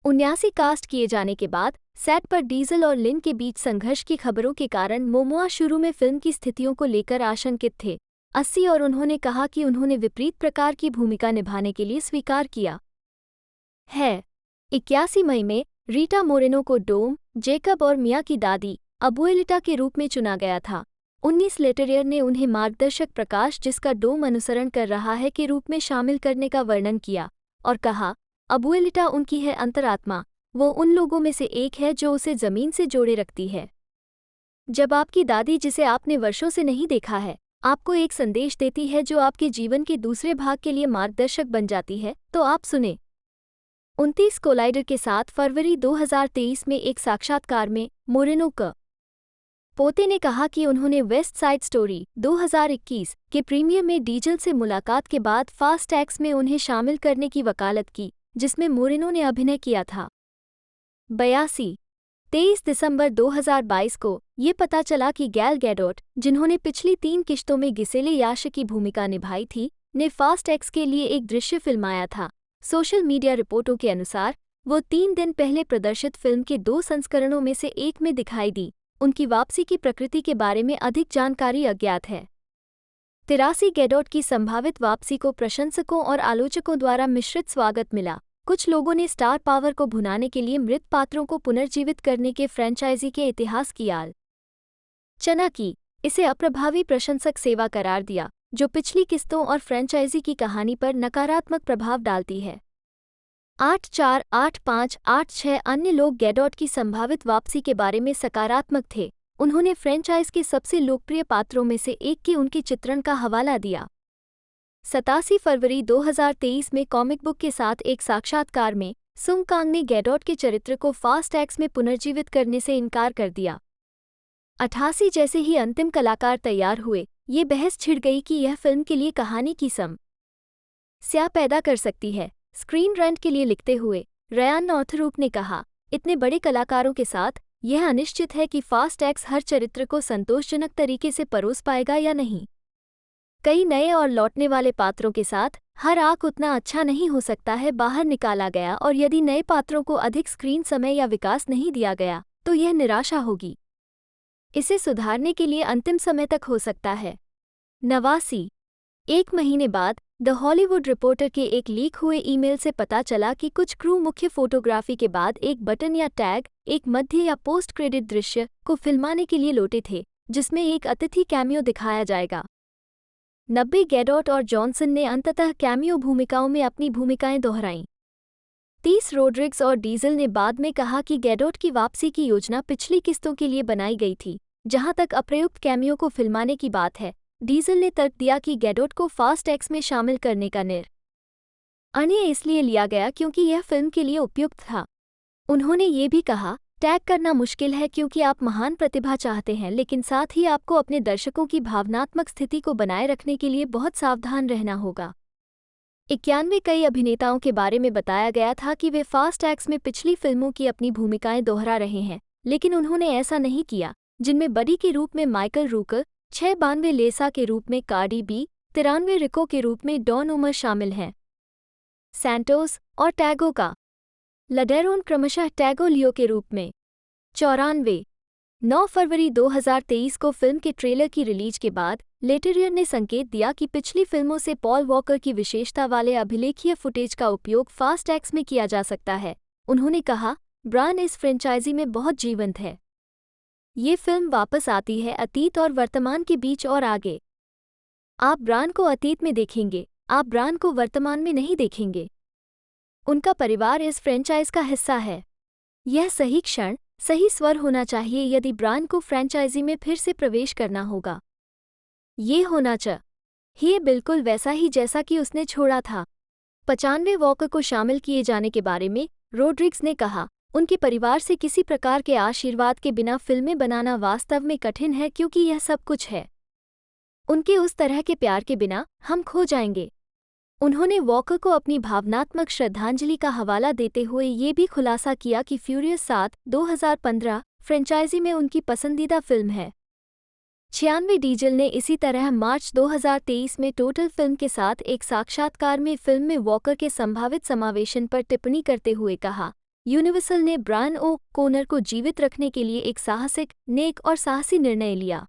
S2: 79 कास्ट किए जाने के बाद सेट पर डीजल और लिन के बीच संघर्ष की खबरों के कारण मोमोआ शुरू में फिल्म की स्थितियों को लेकर आशंकित थे। 80 और उन्होंने कहा कि उन्होंने विपरीत प्रकार की भूमिका निभाने के लिए स्वीकार किया है। 81 मई में रीटा मोरेनो को डोम, जेकब और मिया की दादी अबुएलिटा के रूप में चुना गया था। 19 लेटेरियर ने उन्हें मार्गदर्शक प्रकाश, जिसका डोम अनुसरण कर रहा है, के रूप में शामिल करने का वर्णन किया और कहा, अबुएलिटा उनकी है अंतरात्मा, वो उन लोगों में से एक है जो उसे ज़मीन से जोड़े रखती है। जब आपकी दादी, जिसे आपने वर्षों से नहीं देखा है, आपको एक संदेश देती है जो आपके जीवन के दूसरे भाग के लिए मार्गदर्शक बन जाती है, तो आप सुने। 29 कोलाइडर के साथ फरवरी 2023 में एक साक्षात्कार में मोरेनो का पोते ने कहा कि उन्होंने वेस्ट साइड स्टोरी 2021 के प्रीमियर में डीजल से मुलाकात के बाद फास्ट एक्स में उन्हें शामिल करने की वकालत की, जिसमें मोरेनो ने अभिनय किया था। 82 23 दिसंबर 2022 को ये पता चला कि गैल गैडोट, जिन्होंने पिछली 3 किश्तों में गिसेले याश की भूमिका निभाई थी, ने फास्ट एक्स के लिए एक दृश्य फिल्माया था। सोशल मीडिया रिपोर्टों के अनुसार वो 3 दिन पहले प्रदर्शित फिल्म के 2 संस्करणों में से एक में दिखाई दी। उनकी वापसी की प्रकृति के बारे में अधिक जानकारी अज्ञात है। 83 गैडोट की संभावित वापसी को प्रशंसकों और आलोचकों द्वारा मिश्रित स्वागत मिला। कुछ लोगों ने स्टार पावर को भुनाने के लिए मृत पात्रों को पुनर्जीवित करने के फ्रेंचाइजी के इतिहास की आलोचना की। इसे अप्रभावी प्रशंसक सेवा करार दिया, जो पिछली किस्तों और फ्रेंचाइजी की कहानी पर नकारात्मक प्रभाव डालती है। 8-4, 8-5, 8-6 अन्य लोग गैडोट की संभावित वापसी के बारे में सकारात्मक थे। उन्होंने फ्रेंचाइज के सबसे लोकप्रिय पात्रों में से एक की उनके चित्रण का हवाला दिया। 87 फरवरी 2023 में कॉमिक बुक के साथ एक साक्षात्कार में सुंग कांग ने गैडोट के चरित्र को फास्ट एक्स में पुनर्जीवित करने से इनकार कर दिया। 88 जैसे ही अंतिम कलाकार तैयार हुए, ये बहस छिड़ गई कि यह फिल्म के लिए कहानी की समस्या पैदा कर सकती है। स्क्रीन रंट के लिए लिखते हुए रयान नॉर्थरूप ने कहा, इतने बड़े कलाकारों के साथ यह अनिश्चित है कि फास्ट एक्स हर चरित्र को संतोषजनक तरीके से परोस पाएगा या नहीं। कई नए और लौटने वाले पात्रों के साथ हर आर्क उतना अच्छा नहीं हो सकता है बाहर निकाला गया, और यदि नए पात्रों को अधिक स्क्रीन समय या विकास नहीं दिया गया तो यह निराशा होगी। इसे सुधारने के लिए अंतिम समय तक हो सकता है। 89 एक महीने बाद द हॉलीवुड रिपोर्टर के एक लीक हुए ईमेल से पता चला कि कुछ क्रू मुख्य फोटोग्राफी के बाद एक बटन या टैग, एक मध्य या पोस्ट क्रेडिट दृश्य को फिल्माने के लिए लौटे थे, जिसमें एक अतिथि कैमियो दिखाया जाएगा। 90 गैडोट और जॉनसन ने अंततः कैमियो भूमिकाओं में अपनी भूमिकाएं दोहराईं। 30 रोड्रिग्स और डीजल ने बाद में कहा कि गैडोट की वापसी की योजना पिछली किस्तों के लिए बनाई गई थी। जहां तक अप्रयुक्त कैमियो को फिल्माने की बात है, डीजल ने तर्क दिया कि गैडोट को फास्ट एक्स में शामिल करने का निर्णय इसलिए लिया गया क्योंकि यह फिल्म के लिए उपयुक्त था। उन्होंने ये भी कहा, टैग करना मुश्किल है क्योंकि आप महान प्रतिभा चाहते हैं, लेकिन साथ ही आपको अपने दर्शकों की भावनात्मक स्थिति को बनाए रखने के लिए बहुत सावधान रहना होगा। 91 कई अभिनेताओं के बारे में बताया गया था कि वे फास्ट एक्स में पिछली फिल्मों की अपनी भूमिकाएं दोहरा रहे हैं, लेकिन उन्होंने ऐसा नहीं किया, जिनमें बडी के रूप में माइकल रूकर, 92 लेसा के रूप में कार्डी बी, 93 रिको के रूप में डॉन उमर शामिल हैं। सैंटोस और टैगो का लडेरोन क्रमशः टैगो लियो के रूप में। 94 9 फरवरी 2023 को फिल्म के ट्रेलर की रिलीज के बाद लेटेरियर ने संकेत दिया कि पिछली फिल्मों से पॉल वॉकर की विशेषता वाले अभिलेखीय फुटेज का उपयोग फास्ट एक्स में किया जा सकता है। उन्होंने कहा, ब्रान इस फ्रेंचाइजी में बहुत जीवंत है। ये फिल्म वापस आती है अतीत और वर्तमान के बीच और आगे। आप ब्रान को अतीत में देखेंगे, आप ब्रान को वर्तमान में नहीं देखेंगे। उनका परिवार इस फ्रेंचाइज का हिस्सा है। यह सही क्षण, सही स्वर होना चाहिए यदि ब्रान को फ्रेंचाइजी में फिर से प्रवेश करना होगा। ये होना चाहिए बिल्कुल वैसा ही जैसा कि उसने छोड़ा था। 95 वॉकर को शामिल किए जाने के बारे में रोड्रिग्स ने कहा, उनके परिवार से किसी प्रकार के आशीर्वाद के बिना फिल्में बनाना वास्तव में कठिन है क्योंकि यह सब कुछ है। उनके उस तरह के प्यार के बिना हम खो जाएंगे। उन्होंने वॉकर को अपनी भावनात्मक श्रद्धांजलि का हवाला देते हुए ये भी खुलासा किया कि फ्यूरियस 7 2015 फ्रेंचाइजी में उनकी पसंदीदा फिल्म है। 96 डीजल ने इसी तरह मार्च 2023 में टोटल फिल्म के साथ एक साक्षात्कार में फिल्म में वॉकर के संभावित समावेशन पर टिप्पणी करते हुए कहा, यूनिवर्सल ने ब्रायन ओ कोनर को जीवित रखने के लिए एक साहसिक, नेक और साहसी निर्णय लिया।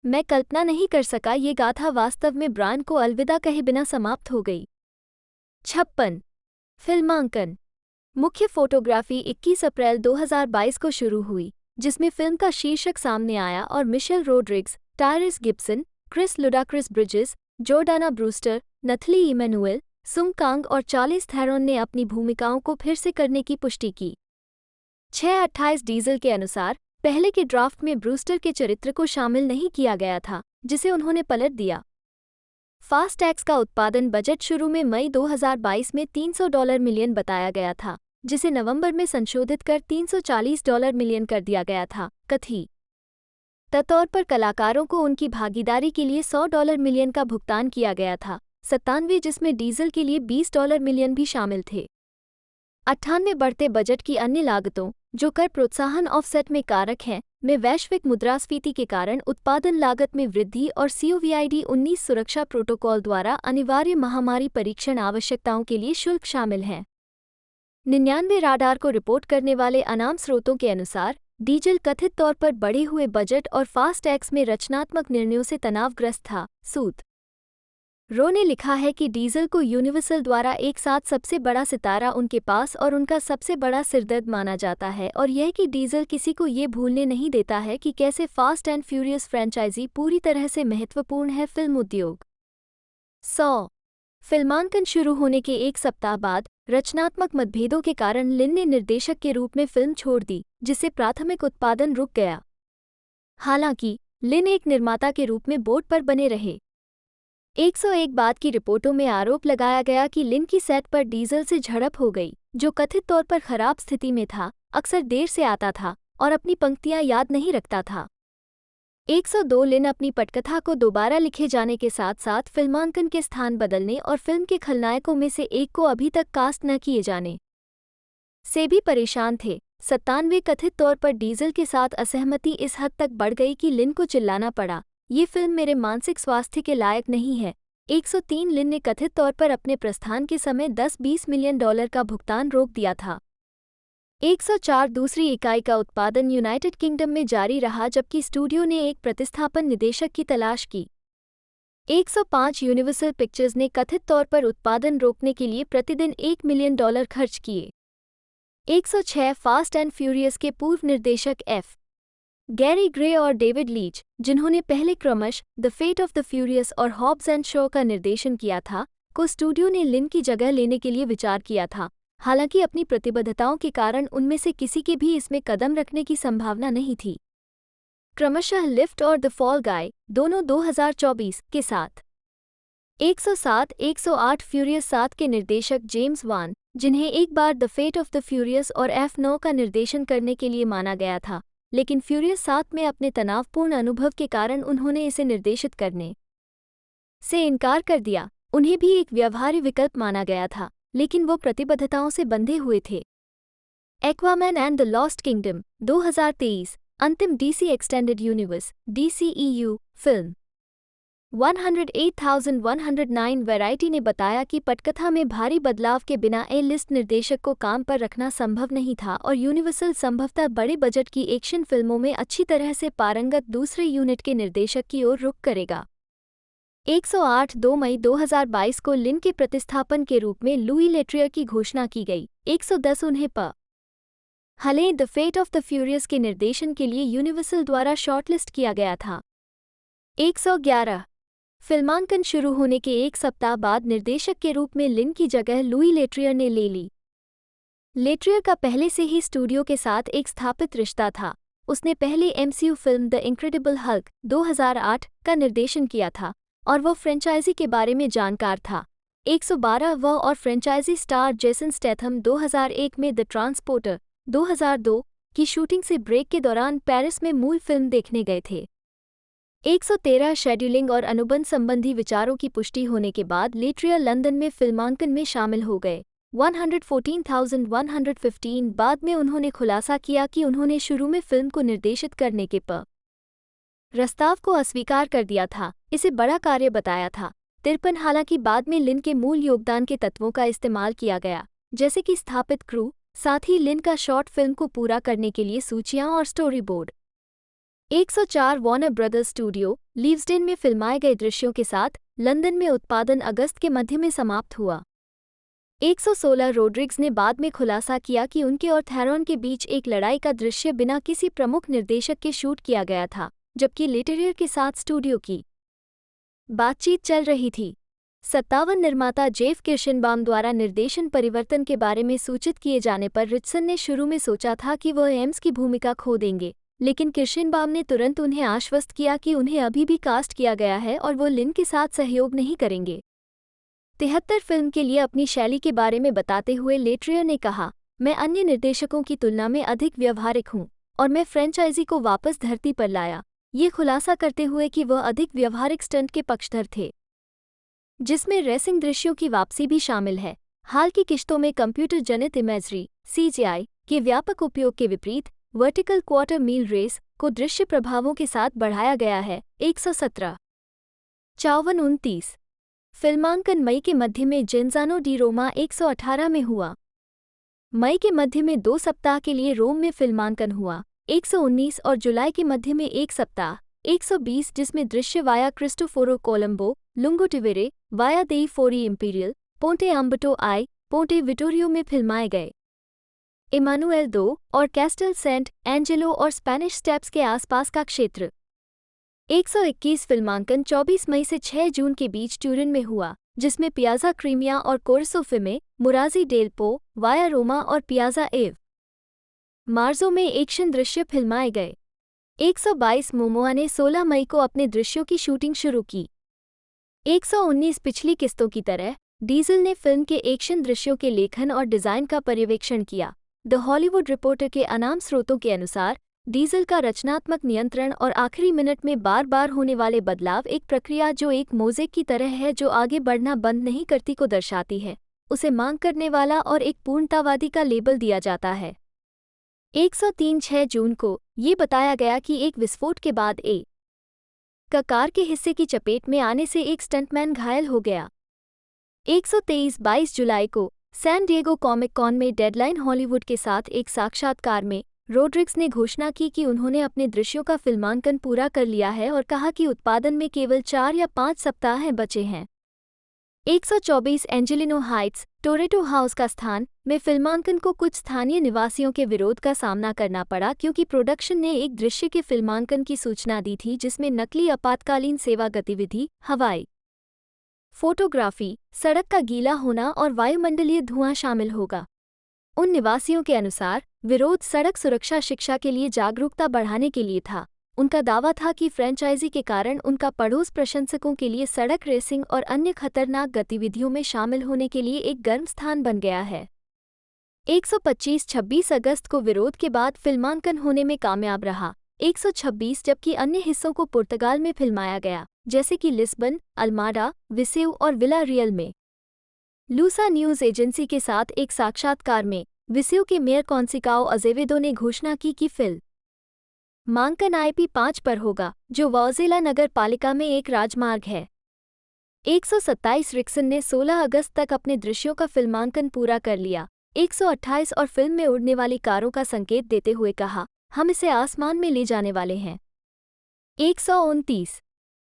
S2: मैं कल्पना नहीं कर सका ये गाथा वास्तव में ब्रायन को अलविदा कहे बिना समाप्त हो गई। 56 फिल्मांकन मुख्य फोटोग्राफी 21 अप्रैल 2022 को शुरू हुई, जिसमें फिल्म का शीर्षक सामने आया और Michelle Rodriguez, Tyrese Gibson, Chris Ludacris Bridges, Jordana Brewster, Nathalie Emmanuel, Sung Kang और चार्लिस थैरोन ने अपनी भूमिकाओं को फिर से करने की पुष्टि की। 6-28 डीजल के अनुसार पहले के ड्राफ्ट में ब्रूस्टर के चरित्र को शामिल नहीं किया गया था, जिसे उन्होंने पलट दिया। फास्ट एक्स का उत्पादन बजट शुरू में मई 2022 में $300 मिलियन बताया गया था, जिसे नवंबर में संशोधित कर $340 मिलियन कर दिया गया था। कथित तौर पर कलाकारों को उनकी भागीदारी के लिए $100 मिलियन का भुगतान किया गया था, 97 जिसमें डीजल के लिए $20 मिलियन भी शामिल थे। 98 बढ़ते बजट की अन्य लागतों, जो कर प्रोत्साहन ऑफसेट में कारक हैं, में वैश्विक मुद्रास्फीति के कारण उत्पादन लागत में वृद्धि और COVID-19 सुरक्षा प्रोटोकॉल द्वारा अनिवार्य महामारी परीक्षण आवश्यकताओं के लिए शुल्क शामिल हैं। 99 राडार को रिपोर्ट करने वाले अनाम स्रोतों के अनुसार, डीजल कथित तौर पर बढ़े हुए बजट और फास्ट टैक्स में रचनात्मक निर्णयों से तनावग्रस्त था। सूत रो ने लिखा है कि डीजल को यूनिवर्सल द्वारा एक साथ सबसे बड़ा सितारा उनके पास और उनका सबसे बड़ा सिरदर्द माना जाता है, और यह कि डीजल किसी को ये भूलने नहीं देता है कि कैसे फास्ट एंड फ्यूरियस फ्रेंचाइजी पूरी तरह से महत्वपूर्ण है फिल्म उद्योग। 100 फिल्मांकन शुरू होने के एक सप्ताह बाद रचनात्मक मतभेदों के कारण लिन ने निर्देशक के रूप में फिल्म छोड़ दी, जिससे प्राथमिक उत्पादन रुक गया। हालांकि लिन एक निर्माता के रूप में बोर्ड पर बने रहे। 101 बाद की रिपोर्टों में आरोप लगाया गया कि लिन की सेट पर डीजल से झड़प हो गई, जो कथित तौर पर खराब स्थिति में था, अक्सर देर से आता था और अपनी पंक्तियां याद नहीं रखता था। 102 लिन अपनी पटकथा को दोबारा लिखे जाने के साथ साथ फिल्मांकन के स्थान बदलने और फिल्म के खलनायकों में से एक को अभी तक कास्ट न किए जाने से भी परेशान थे। 97 कथित तौर पर डीजल के साथ असहमति इस हद तक बढ़ गई कि लिन को चिल्लाना पड़ा, ये फिल्म मेरे मानसिक स्वास्थ्य के लायक नहीं है। 103 लिन ने कथित तौर पर अपने प्रस्थान के समय $10-20 मिलियन का भुगतान रोक दिया था। 104 दूसरी इकाई का उत्पादन यूनाइटेड किंगडम में जारी रहा, जबकि स्टूडियो ने एक प्रतिस्थापन निदेशक की तलाश की। 105 यूनिवर्सल पिक्चर्स ने कथित तौर पर उत्पादन रोकने के लिए प्रतिदिन $1 मिलियन खर्च किए। 106 फास्ट एंड फ्यूरियस के पूर्व निर्देशक एफ. गैरी ग्रे और डेविड लीच, जिन्होंने पहले क्रमश the fate of the furious और हॉब्स एंड शॉ का निर्देशन किया था, को स्टूडियो ने लिन की जगह लेने के लिए विचार किया था। हालांकि अपनी प्रतिबद्धताओं के कारण उनमें से किसी के भी इसमें कदम रखने की संभावना नहीं थी। क्रमशः लिफ्ट और द फॉल गाय, दोनों 2024 के साथ। 107 108 फ्यूरियस 7 के निर्देशक जेम्स वान, जिन्हें एक बार the fate of the furious और F9 का निर्देशन करने के लिए माना गया था, लेकिन फ्यूरियस 7 में अपने तनावपूर्ण अनुभव के कारण उन्होंने इसे निर्देशित करने से इनकार कर दिया। उन्हें भी एक व्यवहार्य विकल्प माना गया था, लेकिन वो प्रतिबद्धताओं से बंधे हुए थे। Aquaman and the lost kingdom 2023 अंतिम DC extended universe DCEU film. 108,109 variety ने बताया कि पटकथा में भारी बदलाव के बिना ए-लिस्ट निर्देशक को काम पर रखना संभव नहीं था और यूनिवर्सल संभवतः बड़े बजट की एक्शन फिल्मों में अच्छी तरह से पारंगत दूसरे यूनिट के निर्देशक की ओर रुख करेगा। 108 2 मई 2022 को लिन के प्रतिस्थापन के रूप में लुई लेट्रियर की घोषणा की गई। 110 उन्हें हले the fate of the furious के निर्देशन के लिए यूनिवर्सल द्वारा शॉर्टलिस्ट किया गया था। 111 फिल्मांकन शुरू होने के एक सप्ताह बाद निर्देशक के रूप में लिन की जगह लुई लेट्रियर ने ले ली। लेट्रियर का पहले से ही स्टूडियो के साथ एक स्थापित रिश्ता था। उसने पहले MCU film the incredible Hulk 2008 का निर्देशन किया था और वह फ्रेंचाइजी के बारे में जानकार था। 112 वह और फ्रेंचाइजी स्टार जेसन स्टैथम 2001 में द ट्रांसपोर्टर 2002 की शूटिंग से ब्रेक के दौरान पेरिस में मूल फिल्म देखने गए थे। 113 शेड्यूलिंग और अनुबंध संबंधी विचारों की पुष्टि होने के बाद लेट्रियर लंदन में फिल्मांकन में शामिल हो गए। 114,115 बाद में उन्होंने खुलासा किया कि उन्होंने शुरू में फिल्म को निर्देशित करने के प्रस्ताव को अस्वीकार कर दिया था, इसे बड़ा कार्य बताया था। 53 हालांकि बाद में लिन के मूल योगदान के तत्वों का इस्तेमाल किया गया, जैसे कि स्थापित क्रू, साथ ही लिन का शॉर्ट फिल्म को पूरा करने के लिए सूचियां और story board. 104 Warner brothers studio Leavesden में फिल्माए गए दृश्यों के साथ लंदन में उत्पादन अगस्त के मध्य में समाप्त हुआ। 116 रोड्रिग्स ने बाद में खुलासा किया कि उनके और थैरॉन के बीच एक लड़ाई का दृश्य बिना किसी प्रमुख निर्देशक के शूट किया गया था, जबकि लेटेरियर के साथ स्टूडियो की बातचीत चल रही थी। 57 निर्माता जेफ किर्शनबाम द्वारा निर्देशन परिवर्तन के बारे में सूचित किए जाने पर रिचसन ने शुरू में सोचा था कि वह एम्स की भूमिका खो देंगे, लेकिन किर्शनबाम ने तुरंत उन्हें आश्वस्त किया कि उन्हें अभी भी कास्ट किया गया है और वो लिन के साथ सहयोग नहीं करेंगे। 73 फिल्म के लिए अपनी शैली के बारे में बताते हुए लेट्रियर ने कहा, मैं अन्य निर्देशकों की तुलना में अधिक व्यवहारिक हूं और मैं फ्रेंचाइजी को वापस धरती पर लाया, ये खुलासा करते हुए कि वह अधिक व्यवहारिक स्टंट के पक्षधर थे, जिसमें रेसिंग दृश्यों की वापसी भी शामिल है। हाल की किश्तों में कंप्यूटर जनित इमेजरी (CGI) के व्यापक उपयोग के विपरीत वर्टिकल क्वार्टर मील रेस को दृश्य प्रभावों के साथ बढ़ाया गया है। 117 54-29 फिल्मांकन मई के मध्य में जेन्जानो डी रोमा 118 में हुआ। मई के मध्य में 2 सप्ताह के लिए रोम में फिल्मांकन हुआ। 119 और जुलाई के मध्य में 1 सप्ताह 120, जिसमें दृश्य वाया क्रिस्टोफोरो कोलंबो, लुंगो टिवेरे, वाया देई फोरी इंपीरियल, पोंटे अम्बटो आई, पोंटे विटोरियो में फिल्माए गए। इमानुएल 2 और कैस्टल सेंट एंजेलो और स्पेनिश स्टेप्स के आसपास का क्षेत्र। 121 फिल्मांकन 24 मई से 6 जून के बीच ट्यूरिन में हुआ, जिसमें पियाज़ा क्रीमिया और कोर्सो फिमे, मुराजी डेल पो, वाया रोमा और पियाज़ा एव मार्जो में एक्शन दृश्य फिल्माए गए। 122 मोमोआ ने 16 मई को अपने दृश्यों की शूटिंग शुरू की। 119 पिछली किस्तों की तरह डीजल ने फिल्म के एक्शन दृश्यों के लेखन और डिज़ाइन का पर्यवेक्षण किया। द हॉलीवुड रिपोर्टर के अनाम स्रोतों के अनुसार डीजल का रचनात्मक नियंत्रण और आखिरी मिनट में बार बार होने वाले बदलाव एक प्रक्रिया जो एक मोज़ेक की तरह है जो आगे बढ़ना बंद नहीं करती को दर्शाती है, उसे मांग करने वाला और एक पूर्णतावादी का लेबल दिया जाता है। 103 6 जून को ये बताया गया कि एक विस्फोट के बाद का कार के हिस्से की चपेट में आने से एक स्टंटमैन घायल हो गया। 123 22 जुलाई को सैन डिएगो कॉमिक कॉन में डेडलाइन हॉलीवुड के साथ एक साक्षात्कार में रोड्रिग्स ने घोषणा की कि उन्होंने अपने दृश्यों का फिल्मांकन पूरा कर लिया है और कहा कि उत्पादन में केवल 4 या 5 सप्ताह बचे हैं। 124 एंजेलिनो हाइट्स, टोरेटो हाउस का स्थान में फिल्मांकन को कुछ स्थानीय निवासियों के विरोध का सामना करना पड़ा क्योंकि प्रोडक्शन ने एक दृश्य के फिल्मांकन की सूचना दी थी जिसमें नकली आपातकालीन सेवा गतिविधि, हवाई फोटोग्राफी, सड़क का गीला होना और वायुमंडलीय धुआं शामिल होगा। उन निवासियों के अनुसार विरोध सड़क सुरक्षा शिक्षा के लिए जागरूकता बढ़ाने के लिए था। उनका दावा था कि फ्रेंचाइजी के कारण उनका पड़ोस प्रशंसकों के लिए सड़क रेसिंग और अन्य खतरनाक गतिविधियों में शामिल होने के लिए एक गर्म स्थान बन गया है। 125 26 अगस्त को विरोध के बाद फिल्मांकन होने में कामयाब रहा। 126 जबकि अन्य हिस्सों को पुर्तगाल में फिल्माया गया, जैसे कि लिस्बन, अल्माडा, विसेउ और विला रियल में। लूसा न्यूज़ एजेंसी के साथ एक साक्षात्कार में विसेउ के मेयर कॉन्सिकाओ अजेवेदो ने घोषणा की कि फिल्मांकन IP5 पर होगा, जो वाउज़ेला नगर पालिका में एक राजमार्ग है। 127 रिक्सन ने 16 अगस्त तक अपने दृश्यों का फिल्मांकन पूरा कर लिया। 128 और फिल्म में उड़ने वाली कारों का संकेत देते हुए कहा, हम इसे आसमान में ले जाने वाले हैं। 129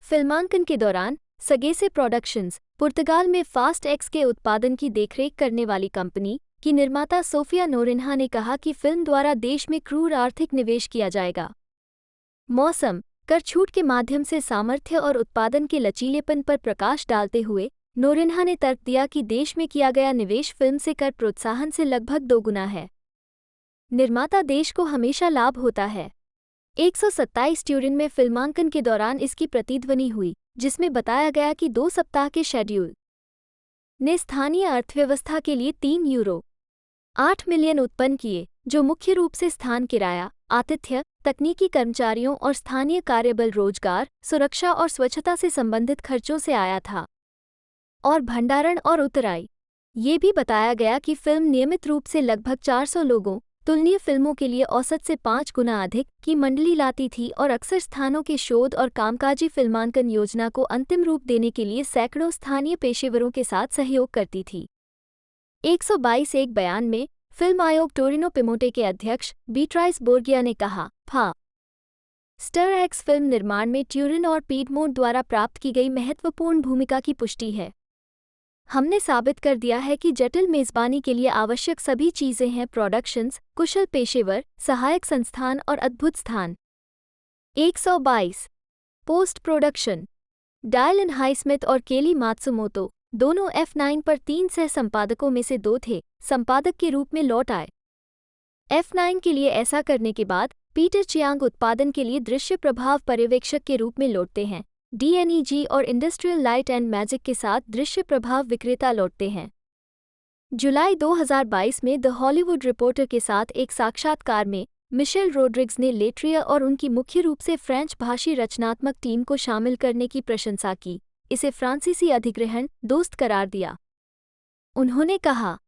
S2: फिल्मांकन के दौरान सगेसे प्रोडक्शंस, पुर्तगाल में फास्ट एक्स के उत्पादन की देखरेख करने वाली कंपनी की निर्माता सोफिया नोरिन्हा ने कहा कि फिल्म द्वारा देश में क्रूर आर्थिक निवेश किया जाएगा। मौसम, कर छूट के माध्यम से सामर्थ्य और उत्पादन के लचीलेपन पर प्रकाश डालते हुए नोरिन्हा ने तर्क दिया कि देश में किया गया निवेश फिल्म से कर प्रोत्साहन से लगभग 2 गुना है। निर्माता देश को हमेशा लाभ होता है। 127 ट्यूरिन में फिल्मांकन के दौरान इसकी प्रतिध्वनि हुई, जिसमें बताया गया कि 2 सप्ताह के शेड्यूल ने स्थानीय अर्थव्यवस्था के लिए €3.8 मिलियन उत्पन्न किए, जो मुख्य रूप से स्थान किराया, आतिथ्य, तकनीकी कर्मचारियों और स्थानीय कार्यबल रोजगार, सुरक्षा और स्वच्छता से संबंधित खर्चों से आया था, और भंडारण और उतराई। ये भी बताया गया कि फिल्म नियमित रूप से लगभग 400 लोगों, तुलनीय फिल्मों के लिए औसत से 5 गुना अधिक की मंडली लाती थी और अक्सर स्थानों के शोध और कामकाजी फिल्मांकन योजना को अंतिम रूप देने के लिए सैकड़ों स्थानीय पेशेवरों के साथ सहयोग करती थी। 122 एक बयान में फिल्म आयोग टोरिनो पिमोटे के अध्यक्ष बीट्राइस बोर्गिया ने कहा, स्टर एक्स फिल्म निर्माण में ट्यूरिन और पीडमोंट द्वारा प्राप्त की गई महत्वपूर्ण भूमिका की पुष्टि है। हमने साबित कर दिया है कि जटिल मेज़बानी के लिए आवश्यक सभी चीज़ें हैं: प्रोडक्शंस, कुशल पेशेवर, सहायक संस्थान और अद्भुत स्थान। 122 पोस्ट प्रोडक्शन, डायलन हाईस्मिथ और केली मात्सुमोतो दोनों F9 पर 3 सह संपादकों में से 2 थे, संपादक के रूप में लौट आए। F9 के लिए ऐसा करने के बाद पीटर चियांग उत्पादन के लिए दृश्य प्रभाव पर्यवेक्षक के रूप में लौटते हैं। DNEG और इंडस्ट्रियल लाइट एंड मैजिक के साथ दृश्य प्रभाव विक्रेता लौटते हैं। जुलाई 2022 में द हॉलीवुड रिपोर्टर के साथ एक साक्षात्कार में मिशेल रोड्रिग्स ने लेट्रिया और उनकी मुख्य रूप से फ्रेंच भाषी रचनात्मक टीम को शामिल करने की प्रशंसा की, इसे फ्रांसीसी अधिग्रहण दोस्त करार दिया। उन्होंने कहा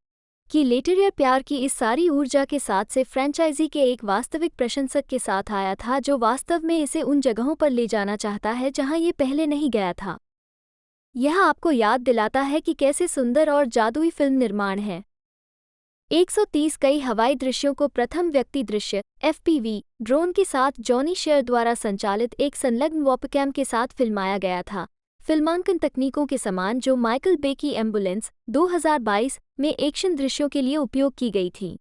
S2: कि लेटेरियर प्यार की इस सारी ऊर्जा के साथ से फ्रेंचाइजी के एक वास्तविक प्रशंसक के साथ आया था जो वास्तव में इसे उन जगहों पर ले जाना चाहता है जहां ये पहले नहीं गया था। यह आपको याद दिलाता है कि कैसे सुंदर और जादुई फिल्म निर्माण है। 130 कई हवाई दृश्यों को प्रथम व्यक्ति दृश्य FPV ड्रोन के साथ जॉनी शेयर द्वारा संचालित एक संलग्न वॉपकैम के साथ फिल्माया गया था। फिल्मांकन तकनीकों के समान जो माइकल बे की एम्बुलेंस 2022 में एक्शन दृश्यों के लिए उपयोग की गई थी।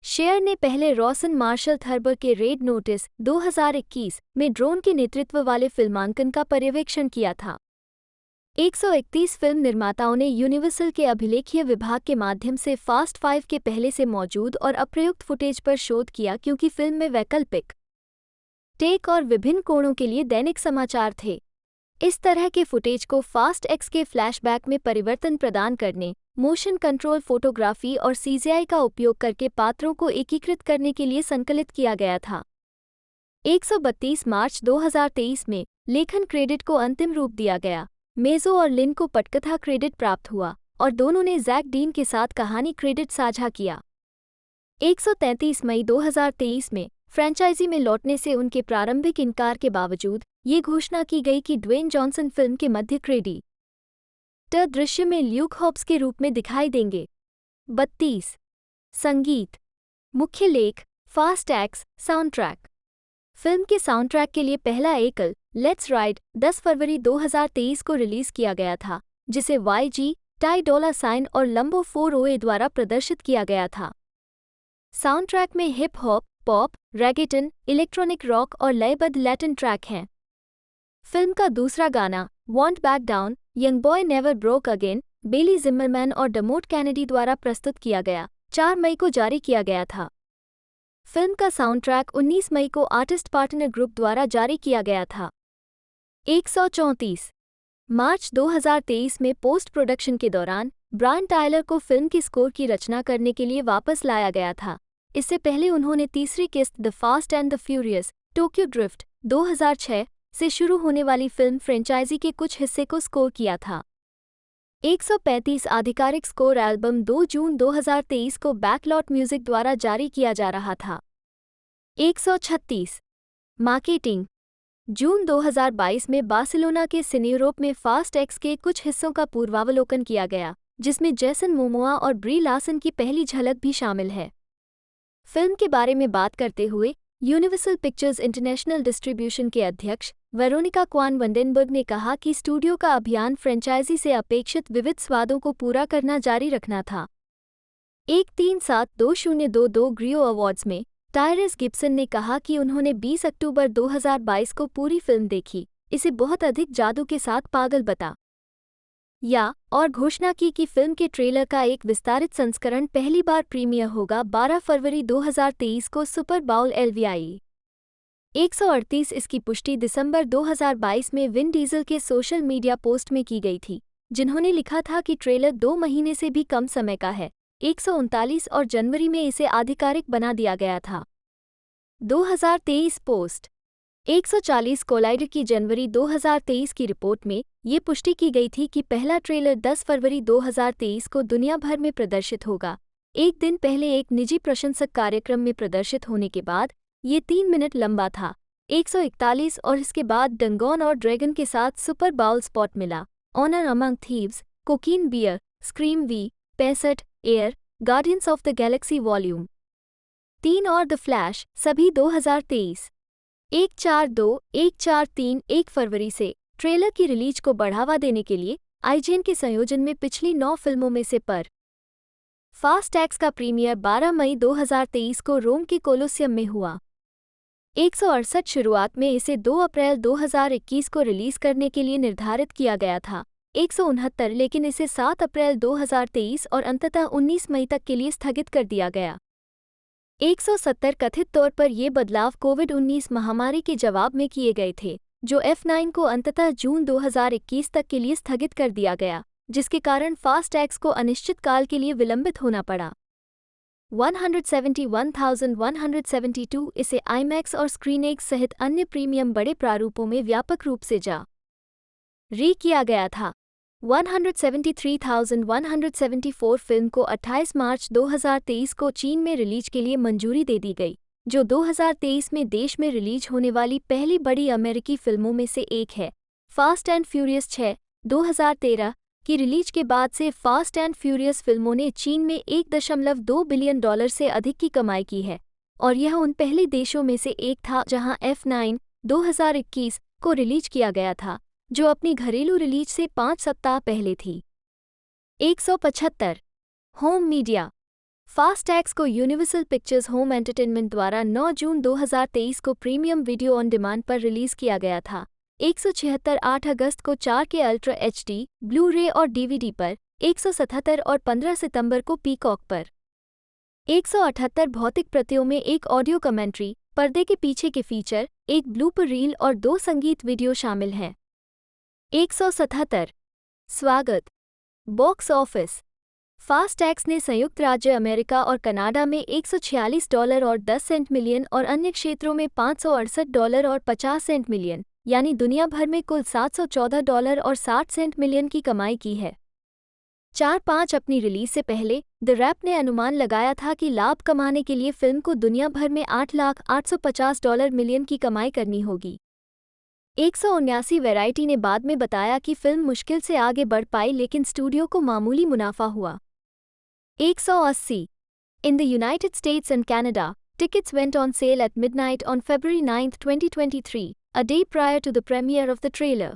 S2: शेयर ने पहले रॉसन मार्शल थर्बर के रेड नोटिस 2021 में ड्रोन के नेतृत्व वाले फिल्मांकन का पर्यवेक्षण किया था। 131 फिल्म निर्माताओं ने यूनिवर्सल के अभिलेखीय विभाग के माध्यम से फास्ट 5 के पहले से मौजूद और अप्रयुक्त फुटेज पर शोध किया क्योंकि फिल्म में वैकल्पिक टेक और विभिन्न कोणों के लिए दैनिक समाचार थे। इस तरह के फुटेज को फास्ट एक्स के फ्लैशबैक में परिवर्तन प्रदान करने, मोशन कंट्रोल फोटोग्राफी और CGI का उपयोग करके पात्रों को एकीकृत करने के लिए संकलित किया गया था। 132 मार्च 2023 में लेखन क्रेडिट को अंतिम रूप दिया गया। मेजो और लिन को पटकथा क्रेडिट प्राप्त हुआ और दोनों ने जैक डीन के साथ कहानी क्रेडिट साझा किया। 133 मई 2023 में फ्रेंचाइजी में लौटने से उनके प्रारंभिक इनकार के बावजूद ये घोषणा की गई कि ड्वेन जॉनसन फिल्म के मध्य क्रेडिट दृश्य में ल्यूक हॉब्स के रूप में दिखाई देंगे। 32 संगीत मुख्य लेख fast x sound track. Film के साउंड ट्रैक के लिए पहला एकल लेट्स राइड 10 फरवरी 2023 को रिलीज किया गया था, जिसे YG, टाई डोला साइन और लंबो 4OA द्वारा प्रदर्शित किया गया था। साउंड ट्रैक में hip hop, pop, reggaeton, electronic rock और लयबद्ध लैटिन ट्रैक हैं। फिल्म का दूसरा गाना Won't Back Down, Young Boy Never Broke Again, Bailey Zimmerman और डमोट कैनेडी द्वारा प्रस्तुत किया गया, 4 मई को जारी किया गया था। फिल्म का साउंड ट्रैक 19 मई को आर्टिस्ट पार्टनर ग्रुप द्वारा जारी किया गया था। 134 मार्च 2023 में पोस्ट प्रोडक्शन के दौरान ब्रायन टायलर को फिल्म की स्कोर की रचना करने के लिए वापस लाया गया था। इससे पहले उन्होंने तीसरी किस्त the Fast and the Furious Tokyo Drift 2006 से शुरू होने वाली फिल्म फ्रेंचाइजी के कुछ हिस्से को स्कोर किया था। 135 आधिकारिक स्कोर एल्बम 2 जून 2023 को बैकलॉट म्यूजिक द्वारा जारी किया जा रहा था। 136 मार्केटिंग जून 2022 में बार्सिलोना के सिनेयूरोप में फास्ट एक्स के कुछ हिस्सों का पूर्वावलोकन किया गया, जिसमें जेसन मोमोआ और ब्री लार्सन की पहली झलक भी शामिल है। फिल्म के बारे में बात करते हुए यूनिवर्सल पिक्चर्स इंटरनेशनल डिस्ट्रीब्यूशन के अध्यक्ष वेरोनिका क्वान वंडेनबर्ग ने कहा कि स्टूडियो का अभियान फ्रेंचाइजी से अपेक्षित विविध स्वादों को पूरा करना जारी रखना था। 137-2022 ग्रियो अवार्ड्स में टायरस गिब्सन ने कहा कि उन्होंने 20 अक्टूबर 2022 को पूरी फिल्म देखी, इसे बहुत अधिक जादू के साथ पागल बता और घोषणा की कि फिल्म के ट्रेलर का एक विस्तारित संस्करण पहली बार प्रीमियर होगा 12 फरवरी 2023 को सुपर बाउल LVI 138। इसकी पुष्टि दिसंबर 2022 में विन डीजल के सोशल मीडिया पोस्ट में की गई थी, जिन्होंने लिखा था कि ट्रेलर 2 महीने से भी कम समय का है। 139 और जनवरी में इसे आधिकारिक बना दिया गया था। 2023 पोस्ट 140 कोलाइडर की जनवरी 2023 की रिपोर्ट में ये पुष्टि की गई थी कि पहला ट्रेलर 10 फरवरी 2023 को दुनिया भर में प्रदर्शित होगा। एक दिन पहले एक निजी प्रशंसक कार्यक्रम में प्रदर्शित होने के बाद ये 3 मिनट लंबा था। 141 और इसके बाद डंगोन और ड्रैगन के साथ सुपर बाउल स्पॉट मिला। Honour among thieves, cocaine bear, scream V, 65, air, guardians of the galaxy volume 3 और द फ्लैश सभी 2023। 142-143 1 फरवरी से ट्रेलर की रिलीज को बढ़ावा देने के लिए आईजीएन के संयोजन में पिछली 9 फिल्मों में से पर फास्ट एक्स का प्रीमियर 12 मई 2023 को रोम के कोलोसियम में हुआ। 168 शुरुआत में इसे 2 अप्रैल 2021 को रिलीज करने के लिए निर्धारित किया गया था। 169 लेकिन इसे 7 अप्रैल 2023 और अंततः 19 मई तक के लिए स्थगित कर दिया गया। 170 कथित तौर पर ये बदलाव कोविड-19 महामारी के जवाब में किए गए थे, जो F9 को अंततः जून 2021 तक के लिए स्थगित कर दिया गया, जिसके कारण फास्ट एक्स को अनिश्चित काल के लिए विलंबित होना पड़ा। 171,172 इसे IMAX और ScreenX सहित अन्य प्रीमियम बड़े प्रारूपों में व्यापक रूप से जारी किया गया था। 173,174 फिल्म को 28 मार्च 2023 को चीन में रिलीज के लिए मंजूरी दे दी गई, जो 2023 में देश में रिलीज होने वाली पहली बड़ी अमेरिकी फिल्मों में से एक है। फास्ट एंड फ्यूरियस 6, 2013 की रिलीज के बाद से फास्ट एंड फ्यूरियस फिल्मों ने चीन में $1.2 बिलियन से अधिक की कमाई की है, और यह उन पहले देशों में से एक था जहां F9 2021 को रिलीज किया गया था, जो अपनी घरेलू रिलीज से 5 सप्ताह पहले थी। 175 होम मीडिया। फास्ट एक्स को यूनिवर्सल पिक्चर्स होम एंटरटेनमेंट द्वारा 9 जून 2023 को प्रीमियम वीडियो ऑन डिमांड पर रिलीज किया गया था। 176 8 अगस्त को 4K अल्ट्रा HD, ब्लू रे और DVD पर, 177 और 15 सितंबर को पीकॉक पर। 178 भौतिक प्रतियों में एक ऑडियो कमेंट्री, पर्दे के पीछे के फीचर, एक ब्लूपर रील और 2 संगीत वीडियो शामिल हैं। 177 स्वागत। Box office. फास्ट एक्स ने संयुक्त राज्य अमेरिका और कनाडा में $146 और 10 सेंट मिलियन और अन्य क्षेत्रों में $568 और 50 सेंट मिलियन, यानी दुनिया भर में कुल $714 और 60 सेंट मिलियन की कमाई की है। 4/5 अपनी रिलीज से पहले द रैप ने अनुमान लगाया था कि लाभ कमाने के लिए फिल्म को दुनिया भर में $8,850 मिलियन की कमाई करनी होगी। 179 वैरायटी ने बाद में बताया कि फिल्म मुश्किल से आगे बढ़ पाई, लेकिन स्टूडियो को मामूली मुनाफा हुआ। 180 in the United states and Canada, tickets went on sale at midnight on February 9, 2023, a day prior to the premiere of the trailer.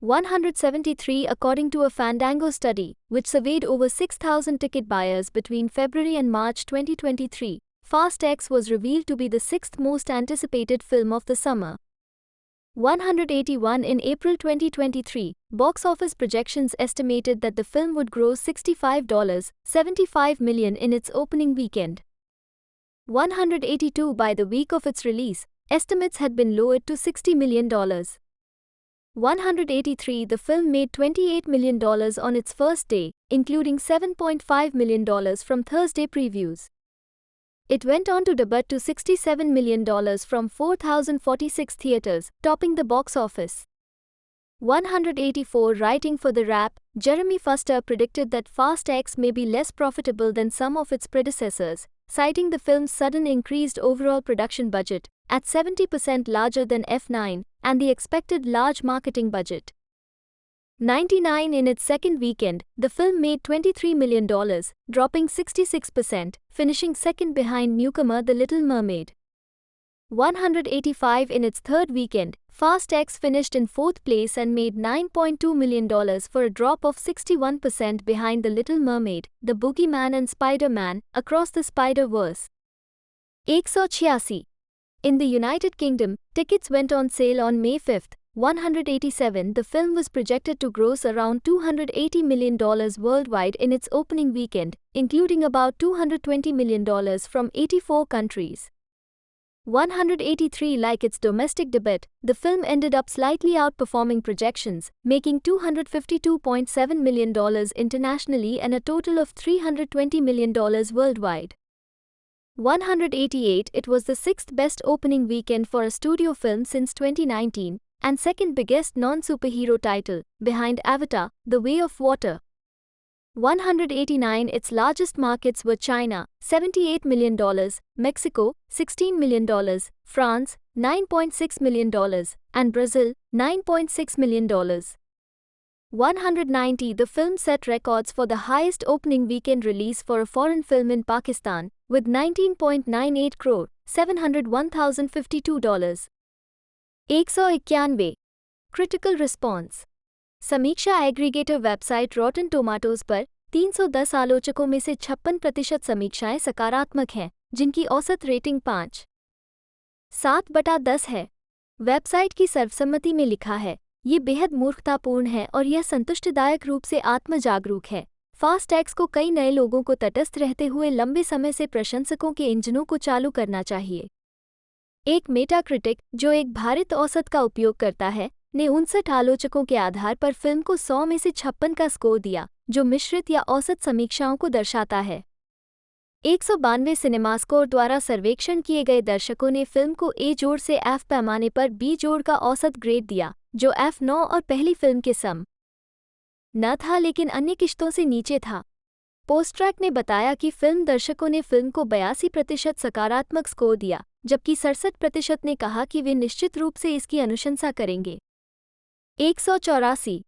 S2: 173 according to a Fandango study, which surveyed over 6,000 ticket buyers between February and March 2023, Fast X was revealed to be the 6th most anticipated film of the summer. 181 in April 2023, box office projections estimated that the film would gross $65.75 million in its opening weekend. 182 by the week of its release, estimates had been lowered to $60 million. 183 the film made $28 million on its first day, including $7.5 million from Thursday previews. It went on to debut to $67 million from 4,046 theaters, topping the box office. 184 writing for The Wrap, Jeremy Foster predicted that Fast X may be less profitable than some of its predecessors, citing the film's sudden increased overall production budget, at 70% larger than F9, and the expected large marketing budget. 99 in its second weekend, the film made $23 million, dropping 66%, finishing second behind newcomer The Little Mermaid. 185 in its third weekend, Fast X finished in fourth place and made $9.2 million for a drop of 61% behind The Little Mermaid, The Boogeyman and Spider-Man, Across the Spider-Verse. 186 in the United Kingdom, tickets went on sale on May 5. 187 the film was projected to gross around $280 million worldwide in its opening weekend, including about $220 million from 84 countries. 183 like its domestic debut, the film ended up slightly outperforming projections, making $252.7 million internationally and a total of $320 million worldwide. 188 it was the sixth best opening weekend for a studio film since 2019, and second biggest non-superhero title, behind Avatar, The Way of Water. 189 its largest markets were China, $78 million, Mexico, $16 million, France, $9.6 million, and Brazil, $9.6 million. 190 the film set records for the highest opening weekend release for a foreign film in Pakistan, with 19.98 crore, $701,052. 191 critical response. समीक्षा aggregator website रॉटन tomatoes पर 310 आलोचकों में से 56% समीक्षाएं सकारात्मक हैं, जिनकी औसत rating 5.7/10 है। वेबसाइट की सर्वसम्मति में लिखा है, ये बेहद मूर्खतापूर्ण है और यह संतुष्टिदायक रूप से आत्म-जागरूक है। फास्ट एक्स को कई नए लोगों को तटस्थ रहते हुए लंबे समय से प्रशंसकों के इंजनों को चालू करना चाहिए। एक मेटाक्रिटिक, जो एक भारित औसत का उपयोग करता है, ने 59 आलोचकों के आधार पर फिल्म को 100 में से 56 का स्कोर दिया, जो मिश्रित या औसत समीक्षाओं को दर्शाता है। 192 सिनेमास्कोर द्वारा सर्वेक्षण किए गए दर्शकों ने फिल्म को ए जोड़ से एफ पैमाने पर बी जोड़ का औसत ग्रेड दिया, जो F9 और पहली फिल्म के सम न था लेकिन अन्य किश्तों से नीचे था। पोस्ट ट्रैक ने बताया कि फिल्म दर्शकों ने फिल्म को 82% सकारात्मक स्कोर दिया, जबकि 67% ने कहा कि वे निश्चित रूप से इसकी अनुशंसा करेंगे। 184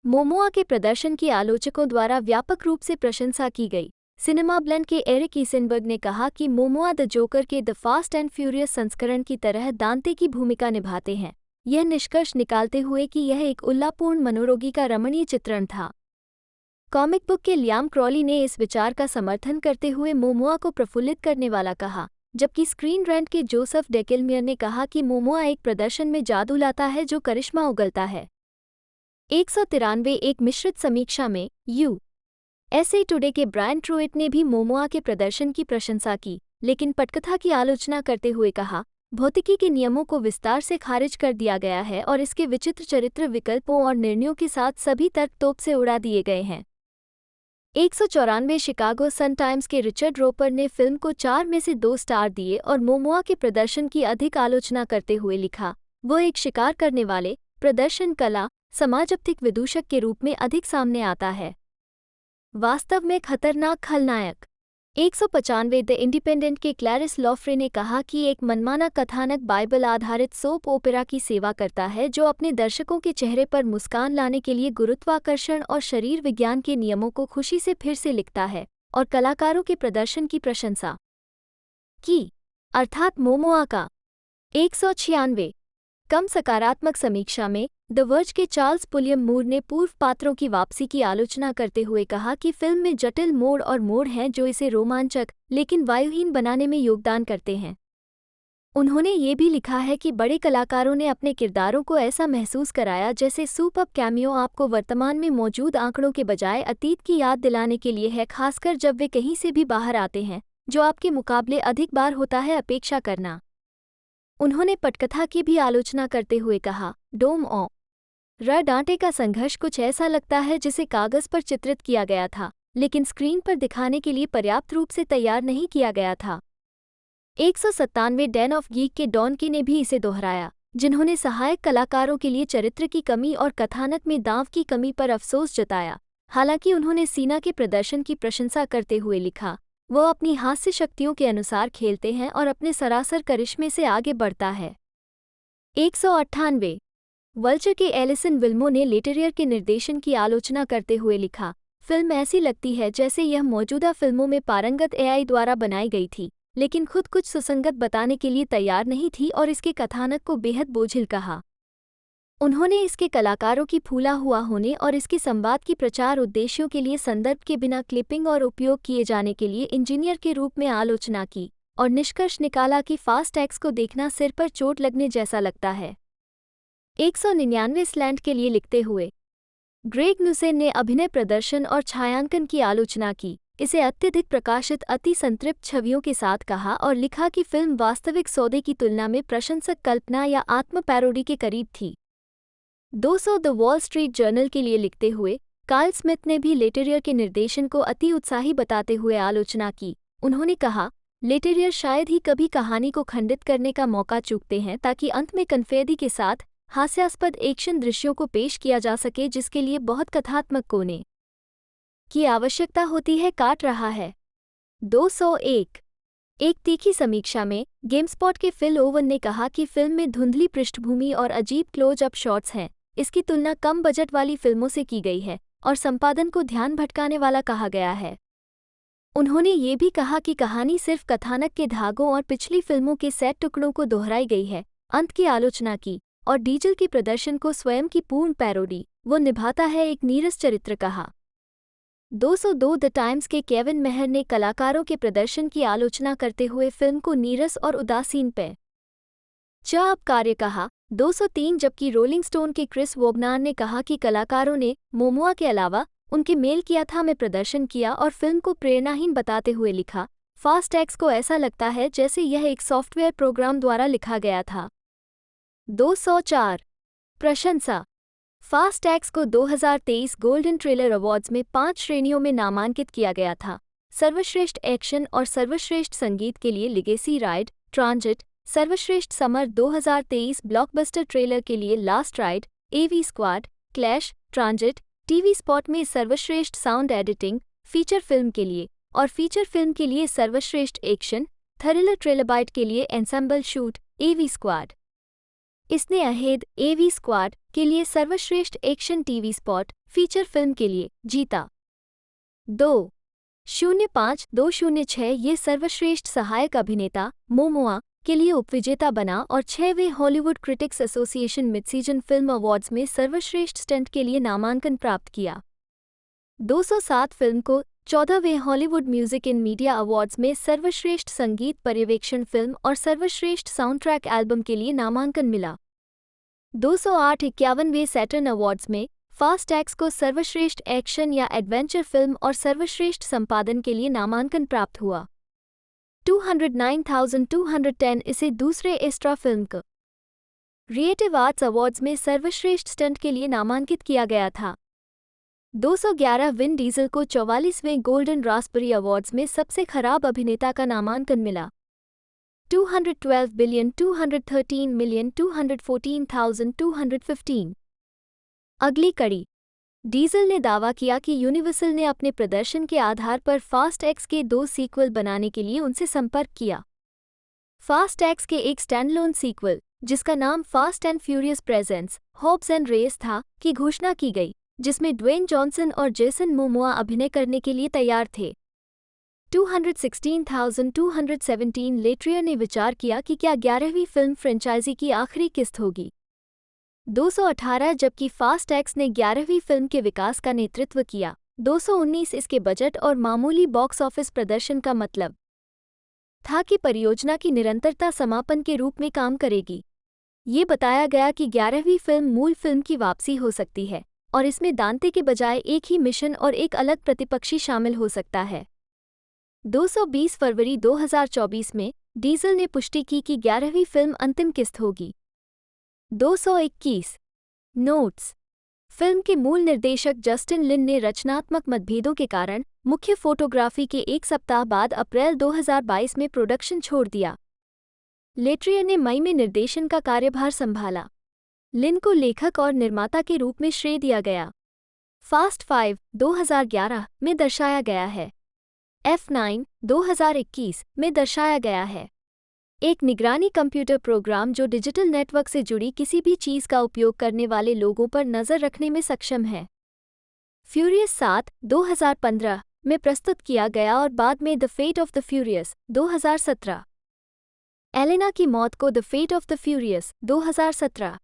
S2: मोमोआ के प्रदर्शन की आलोचकों द्वारा व्यापक रूप से प्रशंसा की गई। सिनेमा ब्लेंड के एरिक ईसेनबर्ग ने कहा कि मोमोआ द जोकर के द फास्ट एंड फ्यूरियस संस्करण की तरह दांते की भूमिका निभाते हैं, यह निष्कर्ष निकालते हुए कि यह एक उल्लापूर्ण मनोरोगी का रमणीय चित्रण था। कॉमिक बुक के लियाम क्रॉली ने इस विचार का समर्थन करते हुए मोमोआ को प्रफुल्लित करने वाला कहा, जबकि स्क्रीन रेंट के जोसेफ डेकेलमियर ने कहा कि मोमोआ एक प्रदर्शन में जादू लाता है जो करिश्मा उगलता है। 193 एक मिश्रित समीक्षा में USA टुडे के ब्रायन ट्रूइट ने भी मोमोआ के प्रदर्शन की प्रशंसा की, लेकिन पटकथा की आलोचना करते हुए कहा, भौतिकी के नियमों को विस्तार से खारिज कर दिया गया है और इसके विचित्र चरित्र विकल्पों और निर्णयों के साथ सभी तर्क तोप से उड़ा दिए गए हैं। 194 शिकागो सन टाइम्स के रिचर्ड रोपर ने फिल्म को 4 में से 2 स्टार दिए और मोमोआ के प्रदर्शन की अधिक आलोचना करते हुए लिखा, वो एक शिकार करने वाले प्रदर्शन कला समाजप्तिक विदूषक के रूप में अधिक सामने आता है। वास्तव में खतरनाक खलनायक। 195 द इंडिपेंडेंट के क्लैरिस लॉफ्रे ने कहा कि एक मनमाना कथानक बाइबल आधारित सोप ओपेरा की सेवा करता है जो अपने दर्शकों के चेहरे पर मुस्कान लाने के लिए गुरुत्वाकर्षण और शरीर विज्ञान के नियमों को खुशी से फिर से लिखता है और कलाकारों के प्रदर्शन की प्रशंसा की, अर्थात मोमोआ का। 196 कम सकारात्मक समीक्षा में द वर्ज के चार्ल्स पुलियम मूर ने पूर्व पात्रों की वापसी की आलोचना करते हुए कहा कि फिल्म में जटिल मोड़ हैं जो इसे रोमांचक लेकिन वायुहीन बनाने में योगदान करते हैं। उन्होंने ये भी लिखा है कि बड़े कलाकारों ने अपने किरदारों को ऐसा महसूस कराया जैसे सुपर्ब कैमियो आपको वर्तमान में मौजूद आंकड़ों के बजाय अतीत की याद दिलाने के लिए है, खासकर जब वे कहीं से भी बाहर आते हैं, जो आपके मुकाबले अधिक बार होता है अपेक्षा करना। उन्होंने पटकथा की भी आलोचना करते हुए कहा, डोम ओ र डांटे का संघर्ष कुछ ऐसा लगता है जिसे कागज पर चित्रित किया गया था, लेकिन स्क्रीन पर दिखाने के लिए पर्याप्त रूप से तैयार नहीं किया गया था। 197 डैन ऑफ गीक के डॉनकी ने भी इसे दोहराया, जिन्होंने सहायक कलाकारों के लिए चरित्र की कमी और कथानक में दांव की कमी पर अफसोस जताया। हालांकि उन्होंने सीना के प्रदर्शन की प्रशंसा करते हुए लिखा, वो अपनी हास्य शक्तियों के अनुसार खेलते हैं और अपने सरासर करिश्मे से आगे बढ़ता है। 198 वल्चर के एलिसन विल्मो ने लेटेरियर के निर्देशन की आलोचना करते हुए लिखा, फिल्म ऐसी लगती है जैसे यह मौजूदा फिल्मों में पारंगत AI द्वारा बनाई गई थी, लेकिन खुद कुछ सुसंगत बताने के लिए तैयार नहीं थी और इसके कथानक को बेहद बोझिल कहा। उन्होंने इसके कलाकारों की फूला हुआ होने और इसके संवाद की प्रचार उद्देश्यों के लिए संदर्भ के बिना क्लिपिंग और उपयोग किए जाने के लिए इंजीनियर के रूप में आलोचना की और निष्कर्ष निकाला कि फास्ट एक्स को देखना सिर पर चोट लगने जैसा लगता है। 199 स्लैंट के लिए लिखते हुए ग्रेग नुसेन ने अभिनय प्रदर्शन और छायांकन की आलोचना की, इसे अत्यधिक प्रकाशित अति संतृप्त छवियों के साथ कहा और लिखा कि फिल्म वास्तविक सौदे की तुलना में प्रशंसक कल्पना या आत्म पैरोडी के करीब थी। 200 द वॉल स्ट्रीट जर्नल के लिए लिखते हुए कार्ल स्मिथ ने भी लेटेरियर के निर्देशन को अति उत्साही बताते हुए आलोचना की। उन्होंने कहा, लेटेरियर शायद ही कभी कहानी को खंडित करने का मौका चूकते हैं ताकि अंत में कन्फेदी के साथ हास्यास्पद एक्शन दृश्यों को पेश किया जा सके जिसके लिए बहुत कथात्मक कोने की आवश्यकता होती है। काट रहा है। 201 एक तीखी समीक्षा में गेमस्पॉट के फिल ओवन ने कहा कि फिल्म में धुंधली पृष्ठभूमि और अजीब क्लोज अप शॉट्स हैं, इसकी तुलना कम बजट वाली फिल्मों से की गई है और संपादन को ध्यान भटकाने वाला कहा गया है। उन्होंने ये भी कहा कि कहानी सिर्फ कथानक के धागों और पिछली फिल्मों के सेट टुकड़ों को दोहराई गई है। अंत की आलोचना की और डीजल के प्रदर्शन को स्वयं की पूर्ण पैरोडी वो निभाता है, एक नीरस चरित्र कहा। 202 द टाइम्स के केविन मेहर ने कलाकारों के प्रदर्शन की आलोचना करते हुए फिल्म को नीरस और उदासीन पे अब कार्य कहा। 203 जबकि रोलिंग स्टोन के क्रिस वोगनार ने कहा कि कलाकारों ने मोमोआ के अलावा उनके मेल किया था में प्रदर्शन किया और फिल्म को प्रेरणाहीन बताते हुए लिखा, फास्ट एक्स को ऐसा लगता है जैसे यह एक सॉफ्टवेयर प्रोग्राम द्वारा लिखा गया था। 204 प्रशंसा। फास्ट एक्स को 2023 गोल्डन ट्रेलर अवार्ड्स में 5 श्रेणियों में नामांकित किया गया था। सर्वश्रेष्ठ एक्शन और सर्वश्रेष्ठ संगीत के लिए लिगेसी राइड, ट्रांजिट, सर्वश्रेष्ठ समर 2023 ब्लॉकबस्टर ट्रेलर के लिए last ride, AV squad, clash, transit, TV spot में सर्वश्रेष्ठ साउंड एडिटिंग फीचर फिल्म के लिए और फीचर फिल्म के लिए सर्वश्रेष्ठ एक्शन थ्रिलर ट्रेलबाइट के लिए एंसेंबल शूट एवी स्क्वाड। इसने अहेद एवी स्क्वाड के लिए सर्वश्रेष्ठ action TV spot feature film के लिए जीता। 2.05-206 ये सर्वश्रेष्ठ सहायक अभिनेता मोमोआ के लिए उपविजेता बना और 6वें Hollywood Critics Association Midseason film awards में सर्वश्रेष्ठ स्टंट के लिए नामांकन प्राप्त किया। 207 फिल्म को 14वें Hollywood music in media awards में सर्वश्रेष्ठ संगीत पर्यवेक्षण फिल्म और सर्वश्रेष्ठ साउंड ट्रैक एल्बम के लिए नामांकन मिला। 208 51वें सैटर्न अवार्ड्स में फास्ट एक्स को सर्वश्रेष्ठ एक्शन या एडवेंचर फिल्म और सर्वश्रेष्ठ संपादन के लिए नामांकन प्राप्त हुआ। 209,210 इसे दूसरे एस्ट्रा फिल्म को क्रिएटिव आर्ट्स अवार्ड्स में सर्वश्रेष्ठ स्टंट के लिए नामांकित किया गया था। 211 विन डीजल को 44वें गोल्डन रास्पबेरी अवार्ड्स में सबसे खराब अभिनेता का नामांकन मिला। 212,213,214,215 अगली कड़ी। डीजल ने दावा किया कि यूनिवर्सल ने अपने प्रदर्शन के आधार पर फास्ट एक्स के 2 सीक्वल बनाने के लिए उनसे संपर्क किया। फास्ट एक्स के एक स्टैंडलोन सीक्वल, जिसका नाम fast and furious presents Hobbs and Reyes था, की घोषणा की गई, जिसमें ड्वेन जॉनसन और जेसन मोमोआ अभिनय करने के लिए तैयार थे। 216,217 लेट्रियर ने विचार किया कि क्या 11वीं फिल्म फ्रेंचाइजी की आखिरी किस्त होगी। 218 जबकि फास्ट एक्स ने 11वीं फिल्म के विकास का नेतृत्व किया। 219 इसके बजट और मामूली बॉक्स ऑफिस प्रदर्शन का मतलब था कि परियोजना की निरंतरता समापन के रूप में काम करेगी। ये बताया गया कि 11वीं फिल्म मूल फिल्म की वापसी हो सकती है और इसमें दांते के बजाय एक ही मिशन और एक अलग प्रतिपक्षी शामिल हो सकता है। 220 फरवरी 2024 में डीजल ने पुष्टि की कि 11वीं फिल्म अंतिम किस्त होगी। 221 नोट्स। फिल्म के मूल निर्देशक जस्टिन लिन ने रचनात्मक मतभेदों के कारण मुख्य फोटोग्राफी के एक सप्ताह बाद अप्रैल 2022 में प्रोडक्शन छोड़ दिया। लेट्रियर ने मई में निर्देशन का कार्यभार संभाला। लिन को लेखक और निर्माता के रूप में श्रेय दिया गया। फास्ट 5 2011 में दर्शाया गया है। F9 2021 में दर्शाया गया है। एक निगरानी कंप्यूटर प्रोग्राम जो डिजिटल नेटवर्क से जुड़ी किसी भी चीज़ का उपयोग करने वाले लोगों पर नज़र रखने में सक्षम है। फ्यूरियस 7 2015 में प्रस्तुत किया गया और बाद में the fate of the furious 2017। Elena की मौत को the fate of the furious 2017।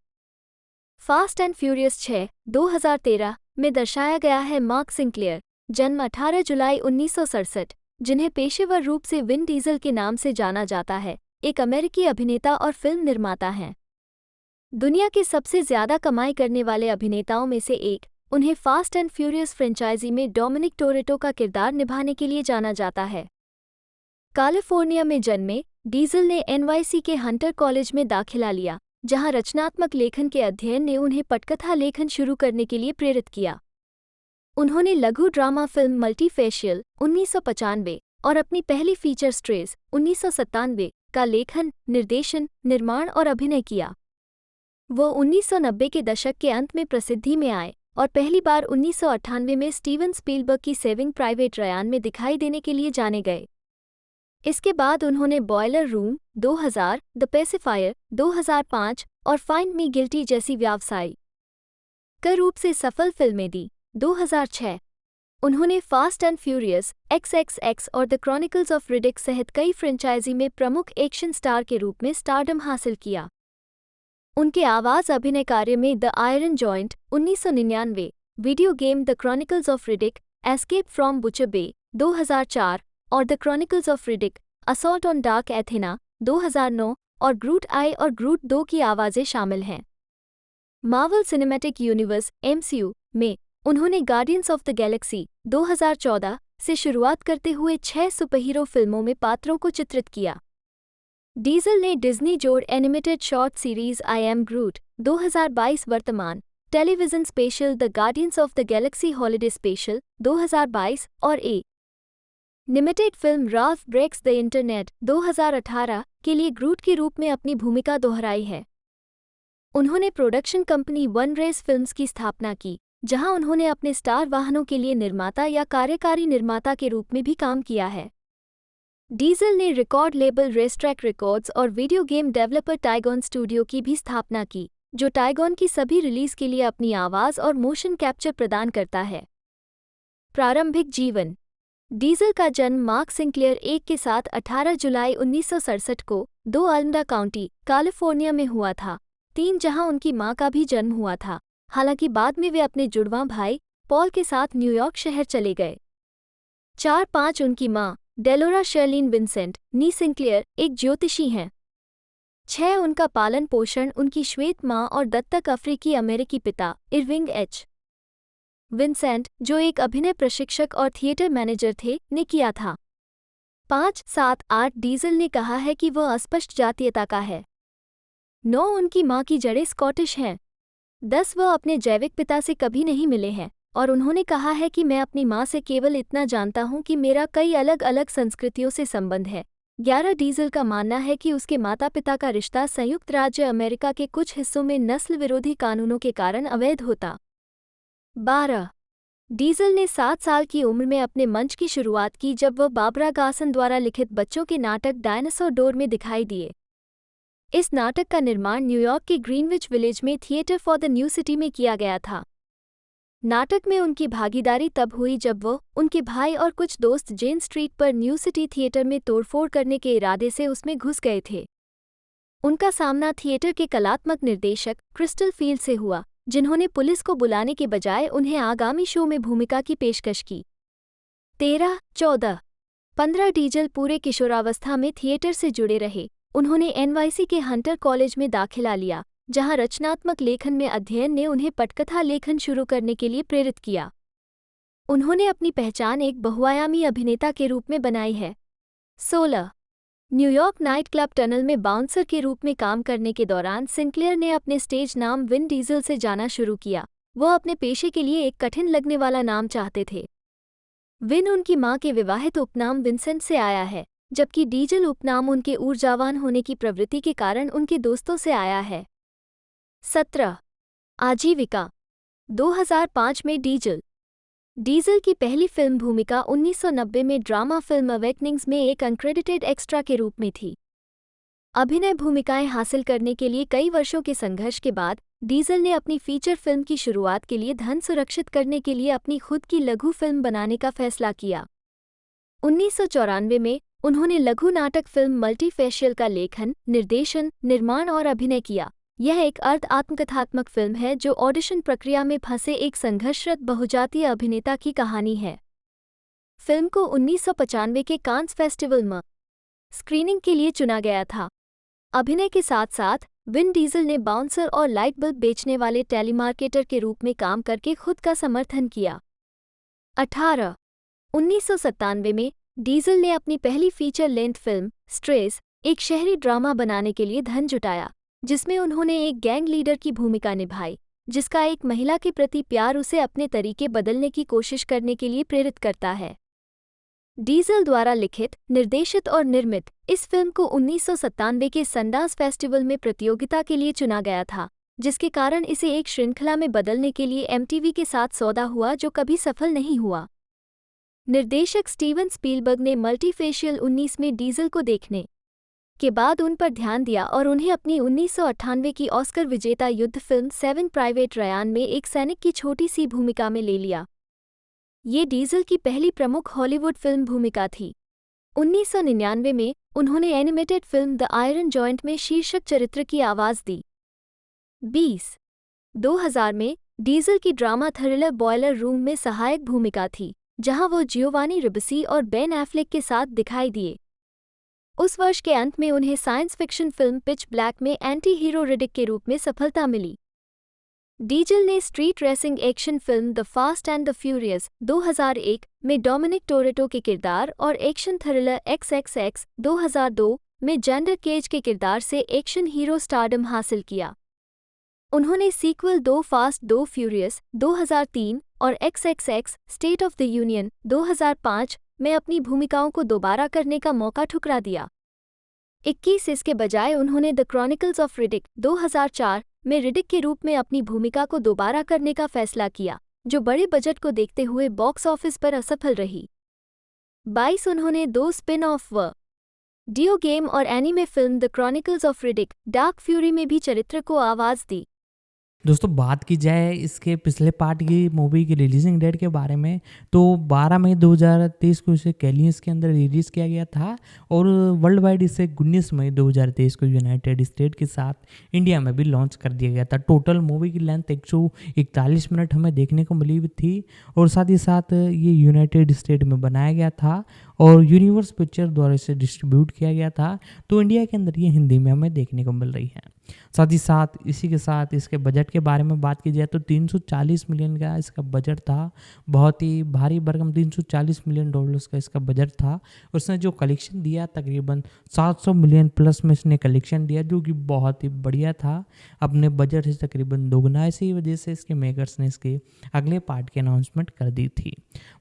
S2: Fast and furious 6 2013 में दर्शाया गया है। मार्क सिंक्लेयर, जन्म 18 जुलाई 1967, जिन्हें पेशेवर रूप से विन डीजल के नाम से जाना जाता है, एक अमेरिकी अभिनेता और फिल्म निर्माता हैं। दुनिया के सबसे ज़्यादा कमाई करने वाले अभिनेताओं में से एक, उन्हें फास्ट एंड फ्यूरियस फ्रेंचाइजी में डोमिनिक टोरेटो का किरदार निभाने के लिए जाना जाता है। कैलिफोर्निया में जन्मे डीजल ने NYC के हंटर कॉलेज में दाखिला लिया, जहां रचनात्मक लेखन के अध्ययन ने उन्हें पटकथा लेखन शुरू करने के लिए प्रेरित किया। उन्होंने लघु ड्रामा फिल्म मल्टीफेशियल 1995 और अपनी पहली फीचर स्ट्रेस 1997 का लेखन, निर्देशन, निर्माण और अभिनय किया। वो 1990 के दशक के अंत में प्रसिद्धि में आए और पहली बार 1998 में स्टीवन स्पीलबर्ग की सेविंग प्राइवेट रयान में दिखाई देने के लिए जाने गए। इसके बाद उन्होंने बॉयलर रूम 2000, द पेसिफायर 2005 और फाइंड मी गिल्टी जैसी व्यावसायिक रूप से सफल फिल्में दी। 2006 उन्होंने फास्ट एंड फ्यूरियस XXX और द क्रॉनिकल्स ऑफ रिडिक सहित कई फ्रेंचाइजी में प्रमुख एक्शन स्टार के रूप में स्टारडम हासिल किया। उनके आवाज़ अभिनय कार्य में the Iron Giant 1999, video game the Chronicles of Riddick, Escape from Butcher Bay 2004 और the Chronicles of Riddick, Assault on Dark Athena 2009 और ग्रूट आई और ग्रूट 2 की आवाज़ें शामिल हैं। मार्वल सिनेमैटिक यूनिवर्स MCU में उन्होंने गार्डियंस ऑफ द गैलेक्सी 2014 से शुरुआत करते हुए 6 सुपरहीरो फिल्मों में पात्रों को चित्रित किया। डीजल ने डिज्नी जोड़ animated short series I Am Groot 2022 वर्तमान television special the Guardians of the Galaxy Holiday Special 2022 और निमिटेड film Ralph Breaks the Internet 2018 के लिए ग्रूट के रूप में अपनी भूमिका दोहराई है। उन्होंने production company one race films की स्थापना की, जहां उन्होंने अपने स्टार वाहनों के लिए निर्माता या कार्यकारी निर्माता के रूप में भी काम किया है। डीजल ने रिकॉर्ड लेबल रेसट्रैक रिकॉर्ड्स और video game developer tigon studio की भी स्थापना की, जो टाइगॉन की सभी रिलीज के लिए अपनी आवाज और मोशन कैप्चर प्रदान करता है। प्रारंभिक जीवन। डीजल का जन्म मार्क सिंक्लेयर एक के साथ 18 जुलाई 1967 को 2 अल्मडा काउंटी, कैलिफोर्निया में हुआ था। 3 जहां उनकी मां का भी जन्म हुआ था। हालांकि बाद में वे अपने जुड़वां भाई पॉल के साथ न्यूयॉर्क शहर चले गए। 4-5 उनकी मां डेलोरा शर्लिन विंसेंट नी सिंक्लेयर एक ज्योतिषी हैं। 6 उनका पालन पोषण उनकी श्वेत मां और दत्तक अफ्रीकी अमेरिकी पिता इरविंग एच. विंसेंट, जो एक अभिनय प्रशिक्षक और थिएटर मैनेजर थे, ने किया था। 5, 7, 8 डीजल ने कहा है कि वह अस्पष्ट जातीयता का है। 9 उनकी मां की जड़ें स्कॉटिश हैं। 10 वह अपने जैविक पिता से कभी नहीं मिले हैं और उन्होंने कहा है कि मैं अपनी मां से केवल इतना जानता हूं कि मेरा कई अलग अलग संस्कृतियों से संबंध है। 11 डीजल का मानना है कि उसके माता पिता का रिश्ता संयुक्त राज्य अमेरिका के कुछ हिस्सों में नस्ल विरोधी कानूनों के कारण अवैध होता। 12 डीजल ने 7 साल की उम्र में अपने मंच की शुरुआत की जब वह बाबरा गासन द्वारा लिखित बच्चों के नाटक डायनासोर डोर में दिखाई दिए। इस नाटक का निर्माण न्यूयॉर्क के ग्रीनविच विलेज में theatre for the new city में किया गया था। नाटक में उनकी भागीदारी तब हुई जब वो, उनके भाई और कुछ दोस्त जेन स्ट्रीट पर न्यू सिटी थिएटर में तोड़फोड़ करने के इरादे से उसमें घुस गए थे। उनका सामना थिएटर के कलात्मक निर्देशक क्रिस्टल फील्ड से हुआ, जिन्होंने पुलिस को बुलाने के बजाय उन्हें आगामी शो में भूमिका की पेशकश की। 13, 14, 15 डीजल पूरे किशोरावस्था में थिएटर से जुड़े रहे। उन्होंने एनवाईसी के हंटर कॉलेज में दाखिला लिया, जहां रचनात्मक लेखन में अध्ययन ने उन्हें पटकथा लेखन शुरू करने के लिए प्रेरित किया। उन्होंने अपनी पहचान एक बहुआयामी अभिनेता के रूप में बनाई है। 16 न्यूयॉर्क नाइट क्लब टनल में बाउंसर के रूप में काम करने के दौरान सिंक्लेयर ने अपने स्टेज नाम विन डीजल से जाना शुरू किया। वह अपने पेशे के लिए एक कठिन लगने वाला नाम चाहते थे। विन उनकी मां के विवाहित उपनाम विंसेंट से आया है, जबकि डीजल उपनाम उनके ऊर्जावान होने की प्रवृत्ति के कारण उनके दोस्तों से आया है। 17 आजीविका। 2005 में डीजल की पहली फिल्म भूमिका 1990 में ड्रामा फिल्म अवेकनिंग्स में एक अनक्रेडिटेड एक्स्ट्रा के रूप में थी। अभिनय भूमिकाएं हासिल करने के लिए कई वर्षों के संघर्ष के बाद डीजल ने अपनी फीचर फिल्म की शुरुआत के लिए धन सुरक्षित करने के लिए अपनी खुद की लघु फिल्म बनाने का फैसला किया। 1994 में उन्होंने लघु नाटक फिल्म मल्टीफेशियल का लेखन, निर्देशन, निर्माण और अभिनय किया। यह एक आत्मकथात्मक फिल्म है जो ऑडिशन प्रक्रिया में फंसे एक संघर्षरत बहुजातीय अभिनेता की कहानी है। फिल्म को 1995 के कांस फेस्टिवल में स्क्रीनिंग के लिए चुना गया था। अभिनय के साथ साथ विन डीजल ने बाउंसर और लाइट बल्ब बेचने वाले टेलीमार्केटर के रूप में काम करके खुद का समर्थन किया। 18 1997 में डीजल ने अपनी पहली फीचर लेंथ फिल्म स्ट्रेस, एक शहरी ड्रामा बनाने के लिए धन जुटाया, जिसमें उन्होंने एक गैंग लीडर की भूमिका निभाई, जिसका एक महिला के प्रति प्यार उसे अपने तरीके बदलने की कोशिश करने के लिए प्रेरित करता है। डीजल द्वारा लिखित, निर्देशित और निर्मित इस फिल्म को 1997 के सनडांस फेस्टिवल में प्रतियोगिता के लिए चुना गया था, जिसके कारण इसे एक श्रृंखला में बदलने के लिए एमटीवी के साथ सौदा हुआ जो कभी सफल नहीं हुआ। निर्देशक स्टीवन स्पीलबर्ग ने मल्टीफेशियल 19 में डीजल को देखने के बाद उन पर ध्यान दिया और उन्हें अपनी 1998 की ऑस्कर विजेता युद्ध फिल्म 7 प्राइवेट रयान में एक सैनिक की छोटी सी भूमिका में ले लिया। ये डीजल की पहली प्रमुख हॉलीवुड फिल्म भूमिका थी। 1999 में उन्होंने animated film the Iron joint में शीर्षक चरित्र की आवाज दी। 2000 में डीजल की ड्रामा थ्रिलर बॉयलर रूम में सहायक भूमिका थी, जहां वो जियोवानी रिबसी और बेन एफ्लेक के साथ दिखाई दिए। उस वर्ष के अंत में उन्हें science fiction film pitch black में एंटी हीरो रिडिक के रूप में सफलता मिली। डीजल ने street racing action film the Fast and the furious 2001 में डोमिनिक टोरेटो के किरदार और एक्शन थ्रिलर XXX 2002 में जेंडर केज के किरदार से एक्शन हीरो स्टारडम हासिल किया। उन्होंने सीक्वल 2 फास्ट 2 फ्यूरियस 2003 और XXX state of the union 2005 में अपनी भूमिकाओं को दोबारा करने का मौका ठुकरा दिया। 21 इसके बजाय उन्होंने द क्रॉनिकल्स ऑफ रिडिक 2004 में रिडिक के रूप में अपनी भूमिका को दोबारा करने का फैसला किया, जो बड़े बजट को देखते हुए बॉक्स ऑफिस पर असफल रही। 22 उन्होंने 2 स्पिन ऑफ वीडियो गेम और anime film the Chronicles of Riddick dark fury में भी चरित्र को आवाज दी।
S1: दोस्तों बात की जाए इसके पिछले पार्ट की मूवी की रिलीजिंग डेट के बारे में, तो 12 मई 2023 को इसे कैलियंस के अंदर रिलीज किया गया था और वर्ल्ड वाइड इसे 19 मई 2023 को यूनाइटेड स्टेट के साथ इंडिया में भी लॉन्च कर दिया गया था। टोटल मूवी की लेंथ 141 मिनट हमें देखने को मिली थी और साथ ही साथ ये यूनाइटेड स्टेट में बनाया गया था और यूनिवर्स पिक्चर द्वारा इसे डिस्ट्रीब्यूट किया गया था। तो इंडिया के अंदर ये हिंदी में हमें देखने को मिल रही है। साथ ही साथ इसी के साथ इसके बजट के बारे में बात की जाए तो 340 मिलियन का इसका बजट था। बहुत ही भारी भरकम 340 मिलियन डॉलर्स का इसका बजट था। उसने जो कलेक्शन दिया तकरीबन 700 मिलियन प्लस में इसने कलेक्शन दिया, जो कि बहुत ही बढ़िया था। अपने बजट से तकरीबन दोगुना, इसी वजह से इसके मेकर्स ने इसके अगले पार्ट की अनाउंसमेंट कर दी थी।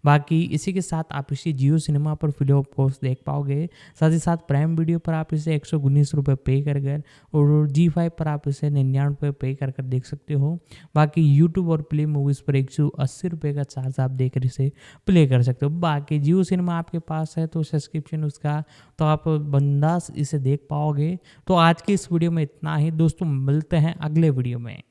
S1: बाकी इसी के साथ आप इसे जियो सिनेमा पर फ्री ऑफ कॉस्ट देख पाओगे। साथ ही साथ प्राइम वीडियो पर आप इसे 119 रुपये पे कर और G5 पर आप इसे 99 रुपये पे कर देख सकते हो। बाकी यूट्यूब और प्ले मूवीज़ पर 180 रुपये का चार्ज आप देकर इसे प्ले कर सकते हो। बाकी जियो सिनेमा आपके पास है तो सब्सक्रिप्शन उसका, तो आप बिंदास इसे देख पाओगे। तो आज की इस वीडियो में इतना ही दोस्तों, मिलते हैं अगले वीडियो में।